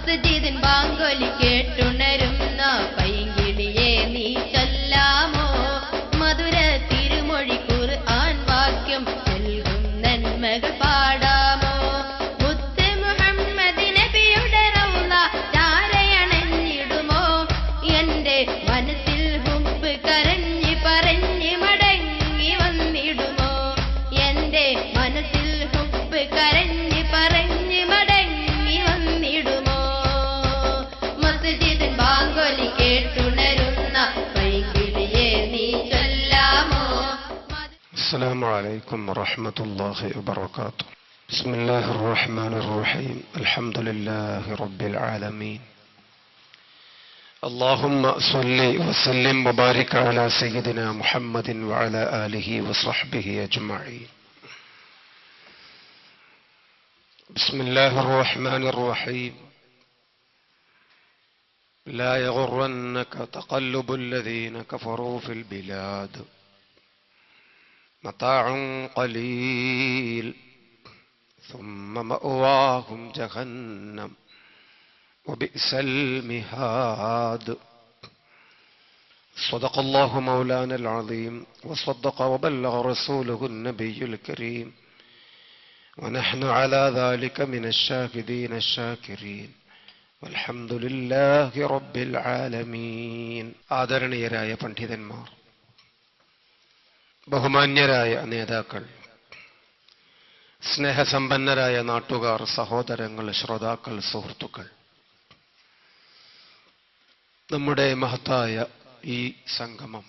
മസ്ജിദിൻ ബാങ്കൊലി കേട്ടുണരുന്ന പൈങ്കിളിയെ നീ ചൊല്ലാമോ മധുര തിരുമൊഴി ഖുർആൻ വാക്യം നൽകും നന്മകൾ പാടാമോ മുത്ത് മുഹമ്മദ് നബിയുടെ റൗള ചാരയണഞ്ഞിടുമോ എന്റെ മനസ്സിൽ ഹുബ്ബ് കരഞ്ഞ് പറഞ്ഞ് മടങ്ങി വന്നിടുമോ എന്റെ മനസ്സിൽ ഹുബ്ബ് കരഞ്ഞ് പറഞ്ഞ് മടങ്ങി വന്നിടുമോ മസ്ജിദിൻ ബാങ്കൊലി കേട്ടുണരുന്ന പൈങ്കിളിയെ നീ ചൊല്ലാമോ. السلام عليكم ورحمة الله وبركاته. بسم الله الرحمن الرحيم. الحمد لله رب العالمين. اللهم صل وسلم وبارك على سيدنا محمد وعلى آله وصحبه أجمعين. بسم الله الرحمن الرحيم. لا يغرنك تقلب الذين كفروا في البلاد متاع قليل ثم مأواهم جهنم وبئس المهاد. صدق الله مولانا العظيم وصدق وبلغ رسوله النبي الكريم ونحن على ذلك من الشاهدين الشاكرين والحمد لله رب العالمين. ആദരണീയരായ പണ്ഡിതന്മാർ, ബഹുമാന്യരായ നേതാക്കൾ, സ്നേഹസമ്പന്നരായ നാട്ടുകാർ, സഹോദരങ്ങൾ, ശ്രോതാക്കൾ, സുഹൃത്തുക്കൾ, നമ്മുടെ മഹത്തായ ഈ സംഗമം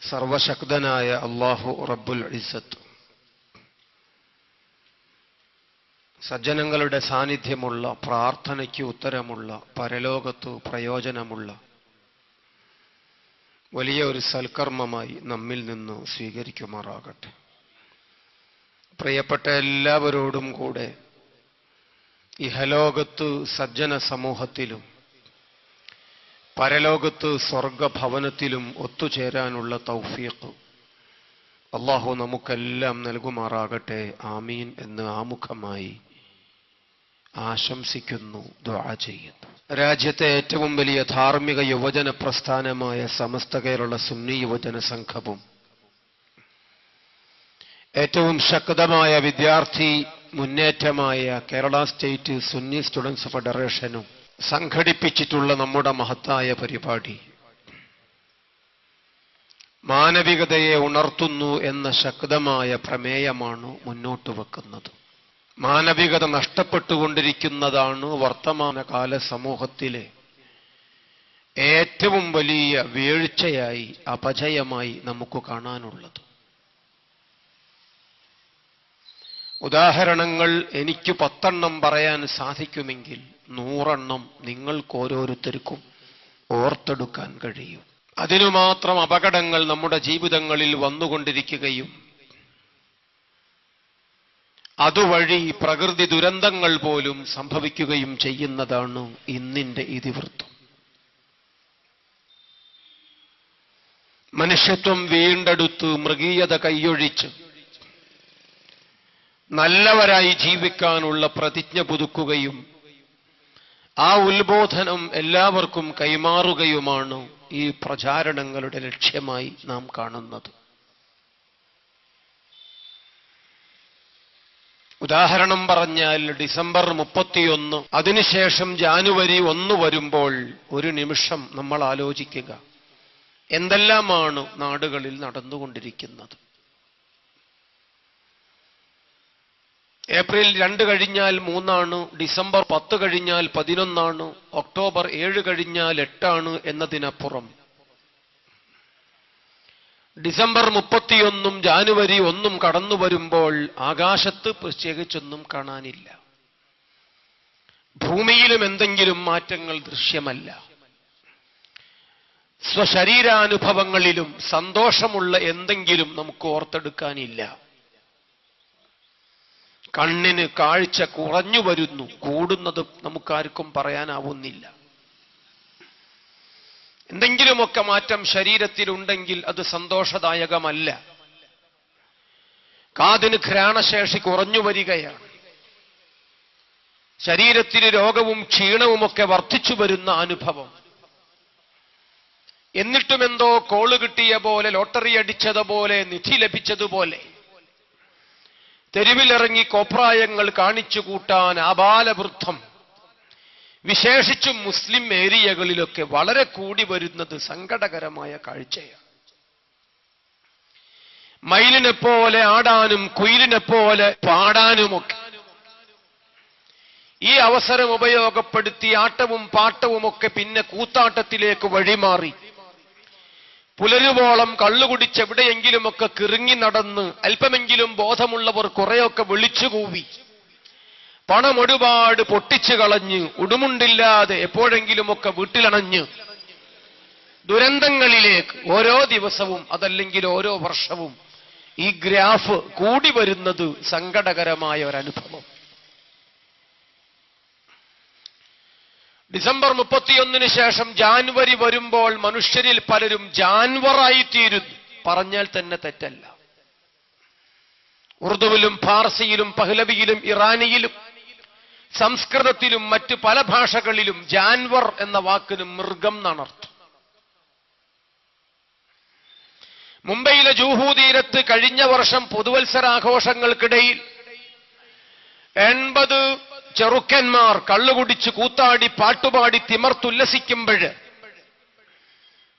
സർവശക്തനായ അല്ലാഹു റബ്ബുൽ ഇസ്സത്ത് സജ്ജനങ്ങളുടെ സാന്നിധ്യമുള്ള, പ്രാർത്ഥനയ്ക്ക് ഉത്തരമുള്ള, പരലോകത്തു പ്രയോജനമുള്ള വലിയ ഒരു സൽക്കർമ്മമായി നമ്മിൽ നിന്ന് സ്വീകരിക്കുമാറാകട്ടെ. പ്രിയപ്പെട്ട എല്ലാവരോടും കൂടെ ഇഹലോകത്ത് സജ്ജന സമൂഹത്തിലും പരലോകത്ത് സ്വർഗഭവനത്തിലും ഒത്തുചേരാനുള്ള തൗഫീഖ് അല്ലാഹു നമുക്കെല്ലാം നൽകുമാറാകട്ടെ. ആമീൻ എന്ന് ആമുഖമായി ആശംസിക്കുന്നു, ദുആ ചെയ്യുന്നു. രാജ്യത്തെ ഏറ്റവും വലിയ ധാർമ്മിക യുവജന പ്രസ്ഥാനമായ സമസ്ത കേരള സുന്നി യുവജന സംഘവും ഏറ്റവും ശക്തമായ വിദ്യാർത്ഥി മുന്നേറ്റമായ കേരള സ്റ്റേറ്റ് സുന്നി സ്റ്റുഡൻസ് ഫെഡറേഷനും സംഘടിപ്പിച്ചിട്ടുള്ള നമ്മുടെ മഹത്തായ പരിപാടി മാനവികതയെ ഉണർത്തുന്നു എന്ന ശക്തമായ പ്രമേയമാണ് മുന്നോട്ട് വെക്കുന്നത്. മാനവികത നഷ്ടപ്പെട്ടുകൊണ്ടിരിക്കുന്നതാണ് വർത്തമാനകാല സമൂഹത്തിലെ ഏറ്റവും വലിയ വീഴ്ചയായി, അപജയമായി നമുക്ക് കാണാനുള്ളത്. ഉദാഹരണങ്ങൾ എനിക്ക് 10 പറയാൻ സാധിക്കുമെങ്കിൽ 100 നിങ്ങൾക്ക് ഓരോരുത്തർക്കും ഓർത്തെടുക്കാൻ കഴിയും. അതിനുമാത്രം അപകടങ്ങൾ നമ്മുടെ ജീവിതങ്ങളിൽ വന്നുകൊണ്ടിരിക്കുകയും അതുവഴി പ്രകൃതി ദുരന്തങ്ങൾ പോലും സംഭവിക്കുകയും ചെയ്യുന്നതാണ് ഇന്നിന്റെ ഇതിവൃത്തം. മനുഷ്യത്വം വീണ്ടെടുത്ത് മൃഗീയത കൈയൊഴിച്ച് നല്ലവരായി ജീവിക്കാനുള്ള പ്രതിജ്ഞ പുതുക്കുകയും ആ ഉത്ബോധനം എല്ലാവർക്കും കൈമാറുകയുമാണ് ഈ പ്രചാരണങ്ങളുടെ ലക്ഷ്യമായി നാം കാണുന്നത്. ഉദാഹരണം പറഞ്ഞാൽ ഡിസംബർ 31, അതിനുശേഷം ജാനുവരി 1 വരുമ്പോൾ ഒരു നിമിഷം നമ്മൾ ആലോചിക്കുക, എന്തെല്ലാമാണ് നാടുകളിൽ നടന്നുകൊണ്ടിരിക്കുന്നത്. ഏപ്രിൽ 2 കഴിഞ്ഞാൽ 3, ഡിസംബർ 10 കഴിഞ്ഞാൽ 11, ഒക്ടോബർ 7 കഴിഞ്ഞാൽ 8 എന്നതിനപ്പുറം ഡിസംബർ 31 ജാനുവരി 1 കടന്നു വരുമ്പോൾ ആകാശത്ത് പ്രത്യേകിച്ചൊന്നും കാണാനില്ല. ഭൂമിയിലും എന്തെങ്കിലും മാറ്റങ്ങൾ ദൃശ്യമല്ല. സ്വശരീരാനുഭവങ്ങളിലും സന്തോഷമുള്ള എന്തെങ്കിലും നമുക്ക് ഓർത്തെടുക്കാനില്ല. കണ്ണിന് കാഴ്ച കുറഞ്ഞു വരുന്നു, കൂടുന്നത് നമുക്കാർക്കും പറയാനാവുന്നില്ല. എന്തെങ്കിലുമൊക്കെ മാറ്റം ശരീരത്തിലുണ്ടെങ്കിൽ അത് സന്തോഷദായകമല്ല. കാതിന് ഘ്രാണശേഷി കുറഞ്ഞു വരികയാണ്. ശരീരത്തിന് രോഗവും ക്ഷീണവുമൊക്കെ വർദ്ധിച്ചു വരുന്ന അനുഭവം. എന്നിട്ടും എന്തോ കോള് കിട്ടിയ പോലെ, ലോട്ടറി അടിച്ചതുപോലെ, നിധി ലഭിച്ചതുപോലെ തെരുവിലിറങ്ങി കോപ്രായങ്ങൾ കാണിച്ചു കൂട്ടാൻ ആബാലവൃദ്ധം, വിശേഷിച്ചും മുസ്ലിം ഏരിയകളിലൊക്കെ വളരെ കൂടി വരുന്നത് സങ്കടകരമായ കാഴ്ചയാണ്. മയിലിനെ പോലെ ആടാനും കുയിലിനെ പോലെ പാടാനുമൊക്കെ ഈ അവസരം ഉപയോഗപ്പെടുത്തി ആട്ടവും പാട്ടവുമൊക്കെ പിന്നെ കൂത്താട്ടത്തിലേക്ക് വഴിമാറി പുലരുവോളം കള്ളുകുടിച്ച് എവിടെയെങ്കിലുമൊക്കെ കിറുങ്ങി നടന്ന് അല്പമെങ്കിലും ബോധമുള്ളവർ കുറെയൊക്കെ വിളിച്ചുകൂവി പണം ഒരുപാട് പൊട്ടിച്ചു കളഞ്ഞ് ഉടുമുണ്ടില്ലാതെ എപ്പോഴെങ്കിലുമൊക്കെ വീട്ടിലണഞ്ഞ് ദുരന്തങ്ങളിലേക്ക് ഓരോ ദിവസവും അതല്ലെങ്കിൽ ഓരോ വർഷവും ഈ ഗ്രാഫ് കൂടി വരുന്നത് സങ്കടകരമായ ഒരനുഭവം. ഡിസംബർ 31 ശേഷം ജാനുവരി വരുമ്പോൾ മനുഷ്യരിൽ പലരും ജാൻവറായിത്തീരുന്നു. പറഞ്ഞാൽ തന്നെ തെറ്റല്ല. ഉറുദുവിലും ഫാർസിയിലും പഹ്ലവിയിലും ഇറാനിയിലും സംസ്കൃതത്തിലും മറ്റ് പല ഭാഷകളിലും ജാൻവർ എന്ന വാക്കിന് മൃഗം എന്നർത്ഥം. മുംബൈയിലെ ജൂഹു തീരത്ത് കഴിഞ്ഞ വർഷം പുതുവത്സരാഘോഷങ്ങൾക്കിടയിൽ 80 ചെറുക്കന്മാർ കള്ളുകുടിച്ച് കൂത്താടി പാട്ടുപാടി തിമർത്തുല്ലസിക്കുമ്പോൾ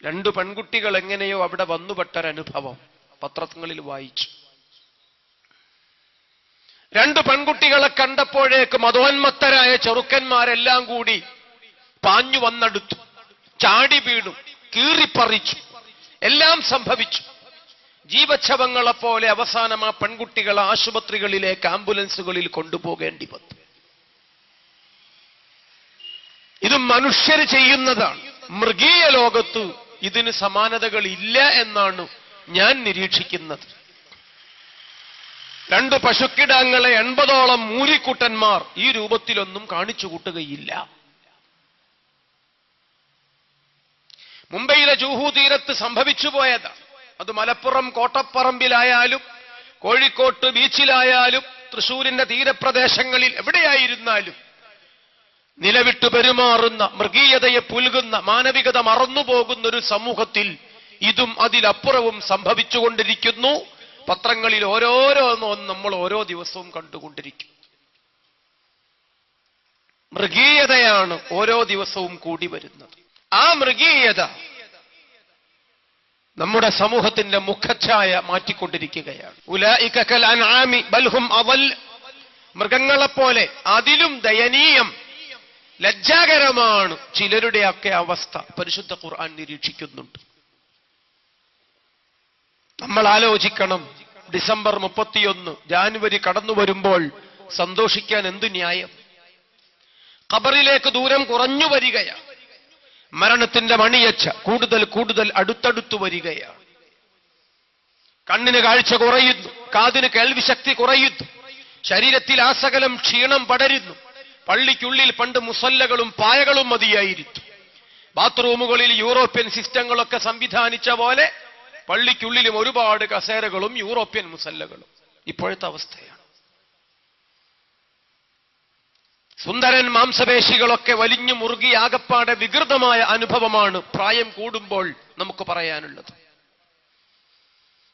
2 പെൺകുട്ടികൾ എങ്ങനെയോ അവിടെ വന്നുപെട്ടൊരനുഭവം പത്രങ്ങളിൽ വായിച്ചു. 2 പെൺകുട്ടികളെ കണ്ടപ്പോഴേക്ക് മതോന്മത്തരായ ചെറുക്കന്മാരെല്ലാം കൂടി പാഞ്ഞു വന്നെടുത്തു, ചാടി വീണു, കീറിപ്പറിച്ചു, എല്ലാം സംഭവിച്ചു. ജീവച്ഛവങ്ങളെപ്പോലെ അവസാനം ആ പെൺകുട്ടികൾ ആശുപത്രികളിലേക്ക് ആംബുലൻസുകളിൽ കൊണ്ടുപോകേണ്ടി വന്നു. ഇത് മനുഷ്യർ ചെയ്യുന്നതാണ്. മൃഗീയ ലോകത്ത് ഇതിന് സമാനതകൾ ഇല്ല എന്നാണ് ഞാൻ നിരീക്ഷിക്കുന്നത്. 2 പശുക്കിടാങ്ങളെ 80ഓളം മൂരിക്കുട്ടന്മാർ ഈ രൂപത്തിലൊന്നും കാണിച്ചു കൂട്ടുകയില്ല. മുംബൈയിലെ ജൂഹു തീരത്ത് സംഭവിച്ചു പോയതാണ്. അത് മലപ്പുറം കോട്ടപ്പറമ്പിലായാലും കോഴിക്കോട്ട് ബീച്ചിലായാലും തൃശൂരിന്റെ തീരപ്രദേശങ്ങളിൽ എവിടെയായിരുന്നാലും നിലവിട്ട് പെരുമാറുന്ന, മൃഗീയതയെ പുൽകുന്ന, മാനവികത മറന്നുപോകുന്ന ഒരു സമൂഹത്തിൽ ഇതും അതിലപ്പുറവും സംഭവിച്ചുകൊണ്ടിരിക്കുന്നു. പത്രങ്ങളിൽ ഓരോരോന്നും നമ്മൾ ഓരോ ദിവസവും കണ്ടുകൊണ്ടിരിക്കും. മൃഗീയതയാണ് ഓരോ ദിവസവും കൂടി വരുന്നത്. ആ മൃഗീയത നമ്മുടെ സമൂഹത്തിന്റെ മുഖച്ഛായ മാറ്റിക്കൊണ്ടിരിക്കുകയാണ്. ഉലൈക കൽ അൻആമി ബൽ ഹും അദൽ, മൃഗങ്ങളെപ്പോലെ അതിലും ദയനീയം, ലജ്ജാകരമാണ് ചിലരുടെയൊക്കെ അവസ്ഥ പരിശുദ്ധ ഖുർആൻ നിരീക്ഷിക്കുന്നുണ്ട്. നമ്മൾ ആലോചിക്കണം, ഡിസംബർ 31 ജാനുവരി കടന്നു വരുമ്പോൾ സന്തോഷിക്കാൻ എന്ത് ന്യായം? ഖബറിലേക്ക് ദൂരം കുറഞ്ഞു വരികയാണ്. മരണത്തിന്റെ മണിയച്ച കൂടുതൽ കൂടുതൽ അടുത്തടുത്തു വരികയാണ്. കണ്ണിന് കാഴ്ച കുറയുന്നു, കാതിന് കേൾവിശക്തി കുറയുന്നു, ശരീരത്തിൽ ആസകലം ക്ഷീണം പടരുന്നു. പള്ളിക്കുള്ളിൽ പണ്ട് മുസല്ലകളും പായകളും മതിയായിരുന്നു. ബാത്റൂമുകളിൽ യൂറോപ്യൻ സിസ്റ്റങ്ങളൊക്കെ സംവിധാനിച്ച പോലെ പള്ളിക്കുള്ളിലും ഒരുപാട് കസേരകളും യൂറോപ്യൻ മുസല്ലകളും. ഇപ്പോഴത്തെ അവസ്ഥയാണ്. സുന്ദരൻ മാംസപേശികളൊക്കെ വലിഞ്ഞു മുറുകി ആകപ്പാടെ വികൃതമായ അനുഭവമാണ് പ്രായം കൂടുമ്പോൾ നമുക്ക് പറയാനുള്ളത്.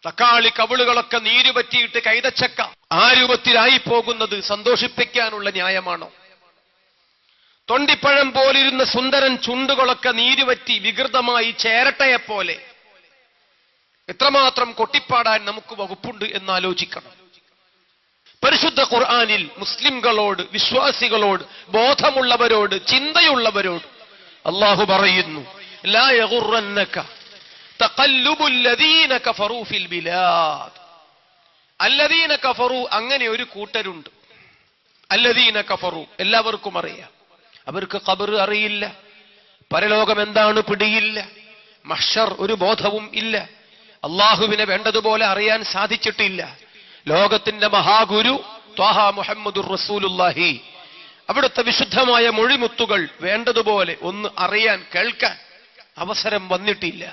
തക്കാളി കവിളുകളൊക്കെ നീരുപറ്റിയിട്ട് കൈതച്ചക്ക ആ രൂപത്തിലായി പോകുന്നത് സന്തോഷിപ്പിക്കാനുള്ള ന്യായമാണോ? തൊണ്ടിപ്പഴം പോലിരുന്ന സുന്ദരൻ ചുണ്ടുകളൊക്കെ നീരുപറ്റി വികൃതമായി ചേരട്ടയെപ്പോലെ എത്രമാത്രം കൊട്ടിപ്പാടാൻ നമുക്ക് വകുപ്പുണ്ട് എന്നാലോചിക്കണം. പരിശുദ്ധ ഖുർആനിൽ മുസ്ലിംകളോട്, വിശ്വാസികളോട്, ബോധമുള്ളവരോട്, ചിന്തയുള്ളവരോട് അല്ലാഹു പറയുന്നു, ലാ യഗുറന്നക തഖല്ലുബുൽ ലദീന കഫറൂ ഫിൽ ബിലാദ്. അല്ലദീന കഫറൂ, അങ്ങനെ ഒരു കൂട്ടരുണ്ട്. അല്ലദീന കഫറൂ എല്ലാവർക്കും അറിയാം. അവർക്ക് ഖബർ അറിയില്ല, പരലോകം എന്താണ് പിടിയില്ല, മഹ്ശർ ഒരു ബോധവും ഇല്ല, അള്ളാഹുവിനെ വേണ്ടതുപോലെ അറിയാൻ സാധിച്ചിട്ടില്ല. ലോകത്തിന്റെ മഹാഗുരു ത്വാഹ മുഹമ്മദുർ റസൂലുള്ളാഹി, അവിടുത്തെ വിശുദ്ധമായ മൊഴിമുത്തുകൾ വേണ്ടതുപോലെ ഒന്ന് അറിയാൻ, കേൾക്കാൻ അവസരം വന്നിട്ടില്ല.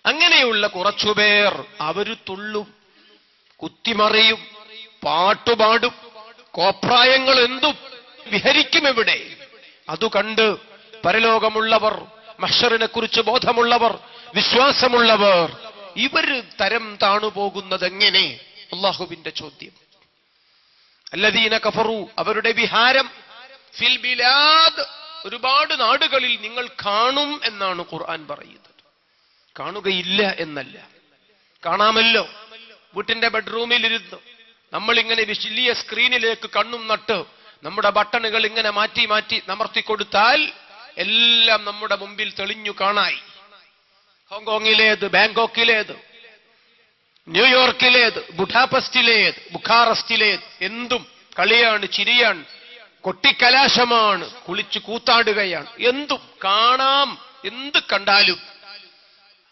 അങ്ങനെയുള്ള കുറച്ചുപേർ അവര് തുള്ളും, കുത്തിമറിയും, പാട്ടുപാടും, കോപ്രായങ്ങൾ എന്തും വിഹരിക്കും എവിടെ? അതു കണ്ട് പരലോകമുള്ളവർ, മഹ്ശറിനെ കുറിച്ച് ബോധമുള്ളവർ, വിശ്വാസമുള്ളവർ ഇവര് തരം താണുപോകുന്നത് എങ്ങനെ? അല്ലാഹുവിന്റെ ചോദ്യം. അല്ലദീന കഫറു, അവരുടെ വിഹാരം, ഫിൽ ബിലാദ്, ഒരുപാട് നാടുകളിൽ നിങ്ങൾ കാണും എന്നാണ് ഖുർആൻ പറയുന്നത്. കാണുകയില്ല എന്നല്ല, കാണാമല്ലോ. വീട്ടിന്റെ ബെഡ്റൂമിലിരുന്ന് നമ്മളിങ്ങനെ വലിയ സ്ക്രീനിലേക്ക് കണ്ണും നട്ട് നമ്മുടെ ബട്ടണുകൾ ഇങ്ങനെ മാറ്റി മാറ്റി നമർത്തിക്കൊടുത്താൽ എല്ലാം നമ്മുടെ മുമ്പിൽ തെളിഞ്ഞു കാണായി. ഹോങ്കോങ്ങിലേത്, ബാങ്കോക്കിലേത്, ന്യൂയോർക്കിലേത്, ബുഡാപെസ്റ്റിലേത്, ബുഖാറസ്റ്റിലേത്, എന്തും കളിയാണ്, ചിരിയാണ്, കൊട്ടിക്കലാശമാണ്, കുളിച്ചു കൂത്താടുകയാണ്, എന്തും കാണാം. എന്ത് കണ്ടാലും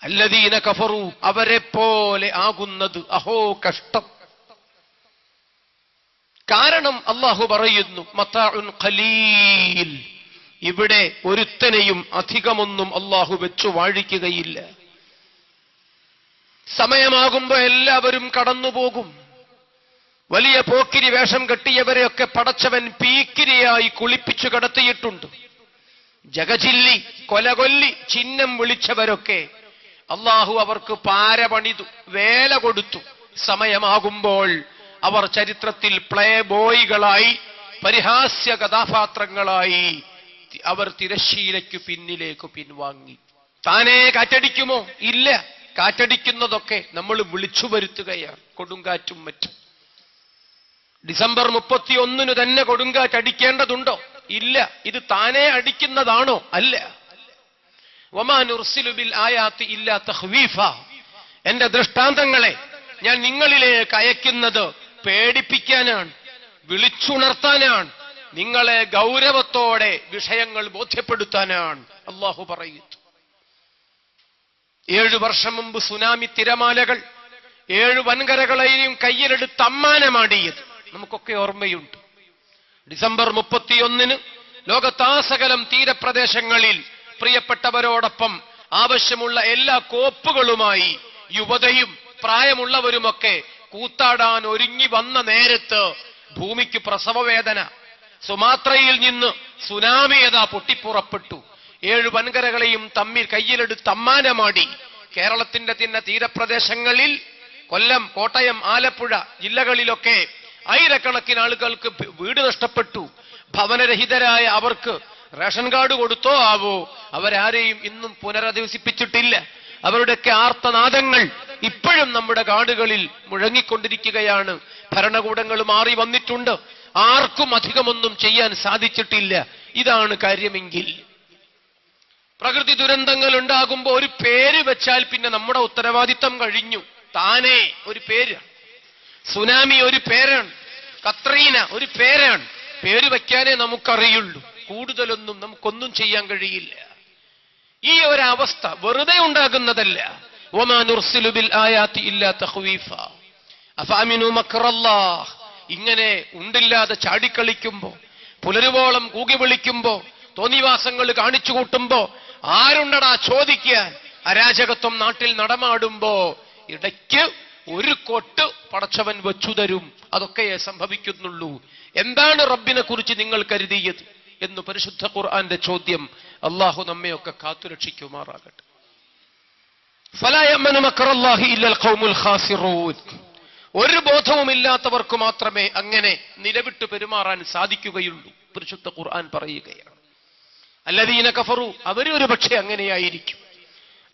അല്ലദീന കഫറു, അവരെ പോലെ ആകുന്നത് അഹോ കഷ്ടം. കാരണം അല്ലാഹു പറയുന്നു മതാഉൻ ഖലീൽ, ഇവിടെ ഒരുത്തനെയും അധികമൊന്നും അല്ലാഹു വെച്ചു വാഴിക്കുകയില്ല. സമയമാകുമ്പോ എല്ലാവരും കടന്നുപോകും. വലിയ പോക്കിരി വേഷം കെട്ടിയവരെയൊക്കെ പടച്ചവൻ പീക്കിരിയായി കുളിപ്പിച്ചു കടത്തിയിട്ടുണ്ട്. ജഗജില്ലി, കൊലകൊല്ലി, ചിഹ്നം വിളിച്ചവരൊക്കെ അല്ലാഹു അവർക്ക് പാര പണിതു, വേല കൊടുത്തു. സമയമാകുമ്പോൾ അവർ ചരിത്രത്തിൽ പ്ലേ ബോയ്കളായി, പരിഹാസ്യ കഥാപാത്രങ്ങളായി അവർ തിരശ്ശീലയ്ക്കു പിന്നിലേക്ക് പിൻവാങ്ങി. താനേ കാറ്റടിക്കുമോ? ഇല്ല. കാറ്റടിക്കുന്നതൊക്കെ നമ്മൾ വിളിച്ചു വരുത്തുകയാണ്, കൊടുങ്കാറ്റും മറ്റും. ഡിസംബർ 31 തന്നെ കൊടുങ്കാറ്റടിക്കേണ്ടതുണ്ടോ? ഇല്ല. ഇത് താനേ അടിക്കുന്നതാണോ? അല്ല. വമാ നുർസിലു ബിൽ ആയാത്തി ഇല്ലാ തഖ്വീഫ, എന്റെ ദൃഷ്ടാന്തങ്ങളെ ഞാൻ നിങ്ങളിലേക്ക് അയക്കുന്നത് പേടിപ്പിക്കാനാണ്, വിളിച്ചുണർത്താനാണ്, നിങ്ങളെ ഗൗരവത്തോടെ വിഷയങ്ങൾ ബോധ്യപ്പെടുത്താനാണ് അല്ലാഹു പറയുന്നു. 7 വർഷം മുമ്പ് സുനാമി തിരമാലകൾ 7 വൻകരകളെയും കയ്യിലെടുത്ത് അമ്മാനമാടിയത് നമുക്കൊക്കെ ഓർമ്മയുണ്ട്. ഡിസംബർ 31 ലോകത്താസകലം തീരപ്രദേശങ്ങളിൽ പ്രിയപ്പെട്ടവരോടൊപ്പം ആവശ്യമുള്ള എല്ലാ കോപ്പുകളുമായി യുവതയും പ്രായമുള്ളവരുമൊക്കെ കൂത്താടാൻ ഒരുങ്ങി വന്ന നേരത്ത് ഭൂമിക്ക് പ്രസവവേദന. സുമാത്രയിൽ നിന്ന് സുനാമി യഥാ പൊട്ടിപ്പുറപ്പെട്ടു. 7 വൻകരകളെയും തമ്മിൽ കയ്യിലെടുത്ത് അമ്മാനമാടി. കേരളത്തിന്റെ തന്നെ തീരപ്രദേശങ്ങളിൽ കൊല്ലം, കോട്ടയം, ആലപ്പുഴ ജില്ലകളിലൊക്കെ ആയിരക്കണക്കിന് ആളുകൾക്ക് വീട് നഷ്ടപ്പെട്ടു. ഭവനരഹിതരായ അവർക്ക് റേഷൻ കാർഡ് കൊടുത്തോ ആവോ, അവരാരെയും ഇന്നും പുനരധിവസിപ്പിച്ചിട്ടില്ല. അവരുടെയൊക്കെ ആർത്തനാദങ്ങൾ ഇപ്പോഴും നമ്മുടെ കാടുകളിൽ മുഴങ്ങിക്കൊണ്ടിരിക്കുകയാണ്. ഭരണകൂടങ്ങൾ മാറി വന്നിട്ടുണ്ട്, ആർക്കും അധികമൊന്നും ചെയ്യാൻ സാധിച്ചിട്ടില്ല. ഇതാണ് കാര്യമെങ്കിൽ പ്രകൃതി ദുരന്തങ്ങൾ ഉണ്ടാകുമ്പോൾ ഒരു പേര് വെച്ചാൽ പിന്നെ നമ്മുടെ ഉത്തരവാദിത്തം കഴിഞ്ഞു. താനേ ഒരു പേര്. സുനാമി ഒരു പേരാണ്, കത്രീന ഒരു പേരാണ്. പേര് വയ്ക്കാനേ നമുക്കറിയുള്ളൂ, കൂടുതലൊന്നും നമുക്കൊന്നും ചെയ്യാൻ കഴിയില്ല. ഈ ഒരവസ്ഥ വെറുതെ ഉണ്ടാകുന്നതല്ല. വമാ നുർസിലു ബിൽ ആയാത്തി ഇല്ലാ തഖ്വീഫ അഫഅമിനു മക്റല്ലാഹ്. ഇങ്ങനെ ഉണ്ടില്ലാതെ ചാടിക്കളിക്കുമ്പോ, പുലരുവോളം കൂകി വിളിക്കുമ്പോ, തോന്നിവാസങ്ങൾ കാണിച്ചു കൂട്ടുമ്പോ ആരുണ്ടടാ ചോദിക്കാൻ? അരാജകത്വം നാട്ടിൽ നടമാടുമ്പോ ഇടയ്ക്ക് ഒരു കൊട്ട് പടച്ചവൻ വെച്ചു തരും. അതൊക്കെയേ സംഭവിക്കുന്നുള്ളൂ. എന്താണ് റബ്ബിനെ കുറിച്ച് നിങ്ങൾ കരുതിയത് എന്ന് പരിശുദ്ധ ഖുർആന്റെ ചോദ്യം. അള്ളാഹു നമ്മയൊക്കെ കാത്തുരക്ഷിക്കുമാറാകട്ടെ. ഫലാ യഅ്മനു മക്റല്ലാഹി ഇല്ലൽ ഖൗമുൽ ഖാസിറൂൻ. ഒരു ബോധവുമില്ലാത്തവർക്ക് മാത്രമേ അങ്ങനെ നിലവിട്ട് പെരുമാറാൻ സാധിക്കുകയുള്ളൂ. പരിശുദ്ധ ഖുർആൻ പറയുകയാണ്. അല്ലദീന കഫറു, അവര് ഒരു പക്ഷേ അങ്ങനെയായിരിക്കും.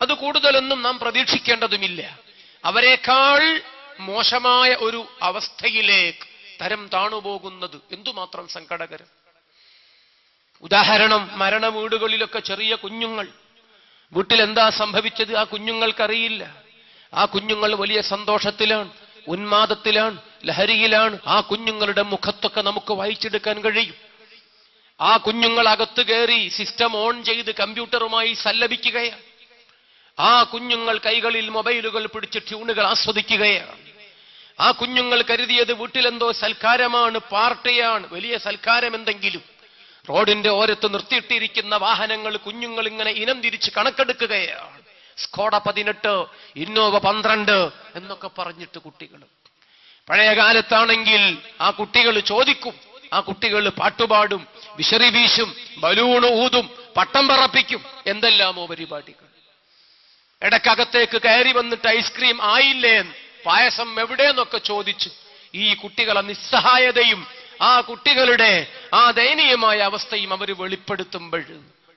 അത് കൂടുതലൊന്നും നാം പ്രതീക്ഷിക്കേണ്ടതുമില്ല. അവരെക്കാൾ മോശമായ ഒരു അവസ്ഥയിലേക്ക് തരം താണുപോകുന്നത് എന്തുമാത്രം സങ്കടകരം. ഉദാഹരണം, മരണ വീടുകളിലൊക്കെ ചെറിയ കുഞ്ഞുങ്ങൾ. വീട്ടിൽ എന്താ സംഭവിച്ചത് ആ കുഞ്ഞുങ്ങൾക്കറിയില്ല. ആ കുഞ്ഞുങ്ങൾ വലിയ സന്തോഷത്തിലാണ്, ഉന്മാദത്തിലാണ്, ലഹരിയിലാണ്. ആ കുഞ്ഞുങ്ങളുടെ മുഖത്തൊക്കെ നമുക്ക് വായിച്ചെടുക്കാൻ കഴിയും. ആ കുഞ്ഞുങ്ങൾ അകത്ത് കയറി സിസ്റ്റം ഓൺ ചെയ്ത് കമ്പ്യൂട്ടറുമായി സല്ലപിക്കുകയാണ്. ആ കുഞ്ഞുങ്ങൾ കൈകളിൽ മൊബൈലുകൾ പിടിച്ച് ട്യൂണുകൾ ആസ്വദിക്കുകയാണ്. ആ കുഞ്ഞുങ്ങൾ കരുതിയത് വീട്ടിലെന്തോ സൽക്കാരമാണ്, പാർട്ടിയാണ്, വലിയ സൽക്കാരം എന്തെങ്കിലും. റോഡിന്റെ ഓരത്ത് നിർത്തിയിട്ടിരിക്കുന്ന വാഹനങ്ങൾ കുഞ്ഞുങ്ങൾ ഇങ്ങനെ ഇനം തിരിച്ച് കണക്കെടുക്കുകയാണ്. സ്കോഡ 18, ഇന്നോവ 12 എന്നൊക്കെ പറഞ്ഞിട്ട് കുട്ടികൾ. പഴയ കാലത്താണെങ്കിൽ ആ കുട്ടികൾ ചോദിക്കും, ആ കുട്ടികൾ പാട്ടുപാടും, വിശറി വീശും, ബലൂണ് ഊതും, പട്ടം പറപ്പിക്കും, എന്തെല്ലാമോ പരിപാടികൾ. ഇടക്കകത്തേക്ക് കയറി വന്നിട്ട് ഐസ്ക്രീം ആയില്ലേ, പായസം എവിടെയെന്നൊക്കെ ചോദിച്ചു ഈ കുട്ടികളെ നിസ്സഹായതയും ആ കുട്ടികളുടെ ആ ദയനീയമായ അവസ്ഥയും അവർ വെളിപ്പെടുത്തുമ്പോൾ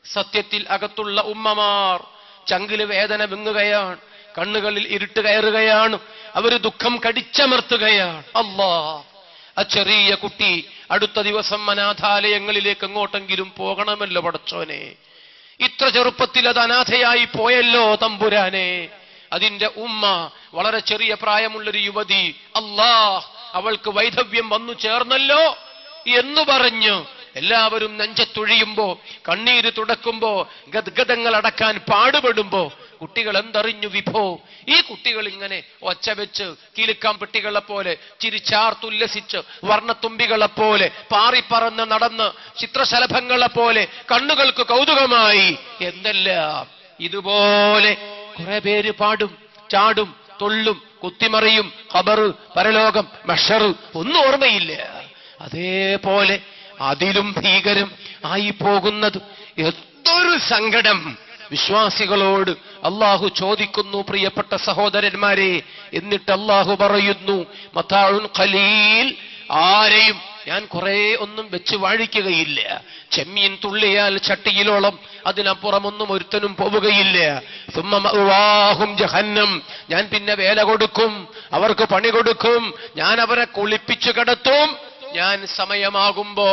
സത്യത്തിൽ അകത്തുള്ള ഉമ്മമാർ ചങ്കില് വേദന വിങ്ങുകയാണ്, കണ്ണുകളിൽ ഇരുട്ട് കയറുകയാണ്, അവർ ദുഃഖം കടിച്ചമർത്തുകയാണ്. അല്ലാ, ആ ചെറിയ കുട്ടി അടുത്ത ദിവസം അനാഥാലയങ്ങളിലേക്ക് എങ്ങോട്ടെങ്കിലും പോകണമല്ലോ പടച്ചോനെ. ഇത്ര ചെറുപ്പത്തിൽ അത് അനാഥയായി പോയല്ലോ തമ്പുരാനെ. അതിന്റെ ഉമ്മ വളരെ ചെറിയ പ്രായമുള്ളൊരു യുവതി, അല്ലാഹ് അവൾക്ക് വൈധവ്യം വന്നു ചേർന്നല്ലോ എന്നു പറഞ്ഞു എല്ലാവരും നെഞ്ചത്തൊഴിയുമ്പോ, കണ്ണീര് തുടക്കുമ്പോ, ഗദ്ഗതങ്ങൾ അടക്കാൻ പാടുപെടുമ്പോ കുട്ടികൾ എന്തറിഞ്ഞു വിഭോ? ഈ കുട്ടികൾ ഇങ്ങനെ ഒച്ച വെച്ച് കിലുക്കാൻ പെട്ടികളെ പോലെ ചിരിച്ചാർത്തുല്ലസിച്ച് വർണ്ണത്തുമ്പികളെ പോലെ പാറിപ്പറന്ന് നടന്ന് ചിത്രശലഭങ്ങളെ പോലെ കണ്ണുകൾക്ക് കൗതുകമായി എന്തെല്ലാം ഇതുപോലെ കുറെ പേര് പാടും, ചാടും, തൊള്ളും, കുത്തിമറിയും, ഖബറ്, പരലോകം, മഹ്ശറ് ഒന്നും ഓർമ്മയില്ല. അതേപോലെ അതിലും ഭീകരം ആയി പോകുന്നത് എന്തൊരു സങ്കടം വിശ്വാസികളോട് അള്ളാഹു ചോദിക്കുന്നു, പ്രിയപ്പെട്ട സഹോദരന്മാരെ. എന്നിട്ട് അള്ളാഹു പറയുന്നു, മതാഉൻ ഖലീൽ, ആരെയും ഞാൻ കുറെ ഒന്നും വെച്ച് വാഴിക്കുകയില്ല. ചെമ്മീൻ തുള്ളിയാൽ ചട്ടിയിലോളം, അതിനപ്പുറമൊന്നും ഒരുത്തനും പോവുകയില്ല. സുമ്മ മഅവാഹും ജഹന്നം, ഞാൻ പിന്നെ വേല കൊടുക്കും, അവർക്ക് പണി കൊടുക്കും, ഞാൻ അവരെ കുളിപ്പിച്ചു കിടത്തും, ഞാൻ സമയമാകുമ്പോ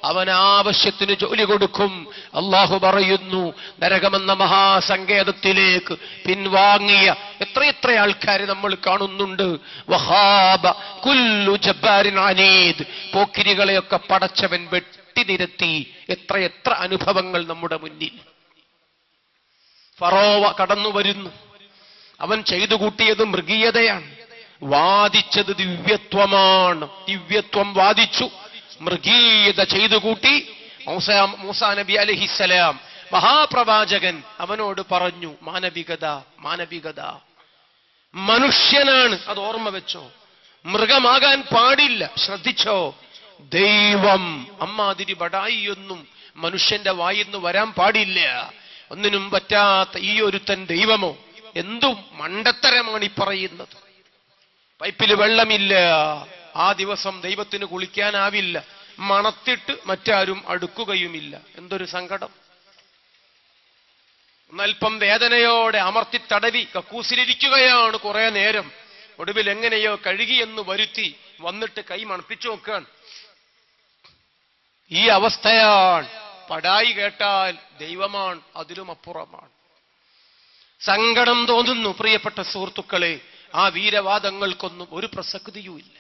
അവൻ ആവശ്യത്തിന് ജോലി കൊടുക്കും. അള്ളാഹു പറയുന്നു, നരകമെന്ന മഹാസങ്കേതത്തിലേക്ക് പിൻവാങ്ങിയ എത്രയെത്ര ആൾക്കാരെ നമ്മൾ കാണുന്നുണ്ട്. വഹാബ കുല്ലു ജബ്ബാരിൻ അനീദ്, പോക്കിരികളെയൊക്കെ പടച്ചവൻ വെട്ടിനിരത്തി. എത്രയെത്ര അനുഭവങ്ങൾ നമ്മുടെ മുന്നിൽ. ഫറോവ കടന്നു വരുന്നു, അവൻ ചെയ്തു കൂട്ടിയത് മൃഗീയതയാണ്, വാദിച്ചത് ദിവ്യത്വമാണ്. ദിവ്യത്വം വാദിച്ചു, മൃഗീയത ചെയ്തു കൂട്ടി. മൂസാ നബി അലൈഹിസ്സലാം മഹാപ്രവാചകൻ അവനോട് പറഞ്ഞു, മാനവികത, മാനവികത. മനുഷ്യനാണ്, അത് ഓർമ്മ വെച്ചോ, മൃഗമാകാൻ പാടില്ല. ശ്രദ്ധിച്ചോ, ദൈവം അമ്മാതിരി ബടായിയൊന്നും മനുഷ്യന്റെ വായിന്ന് വരാൻ പാടില്ല. ഒന്നിനും പറ്റാത്ത ഈ ഒരുത്തൻ ദൈവമോ? എന്തും മണ്ടത്തരമാണ് ഈ പറയുന്നത്. പൈപ്പിൽ വെള്ളമില്ല, ആ ദിവസം ദൈവത്തിന് കുളിക്കാനാവില്ല, മണത്തിട്ട് മറ്റാരും അടുക്കുകയുമില്ല. എന്തൊരു സങ്കടം. ഒന്നൽപ്പം വേദനയോടെ അമർത്തി തടവി കക്കൂസിലിരിക്കുകയാണ് കുറെ നേരം. ഒടുവിൽ എങ്ങനെയോ കഴുകിയെന്ന് വരുത്തി വന്നിട്ട് കൈ മണപ്പിച്ചു നോക്കുകയാണ്. ഈ അവസ്ഥയാണ്. പടായി കേട്ടാൽ ദൈവമാണ്, അതിലും അപ്പുറമാണ്. സങ്കടം തോന്നുന്നു പ്രിയപ്പെട്ട സുഹൃത്തുക്കളെ. ആ വീരവാദങ്ങൾക്കൊന്നും ഒരു പ്രസക്തിയുമില്ല.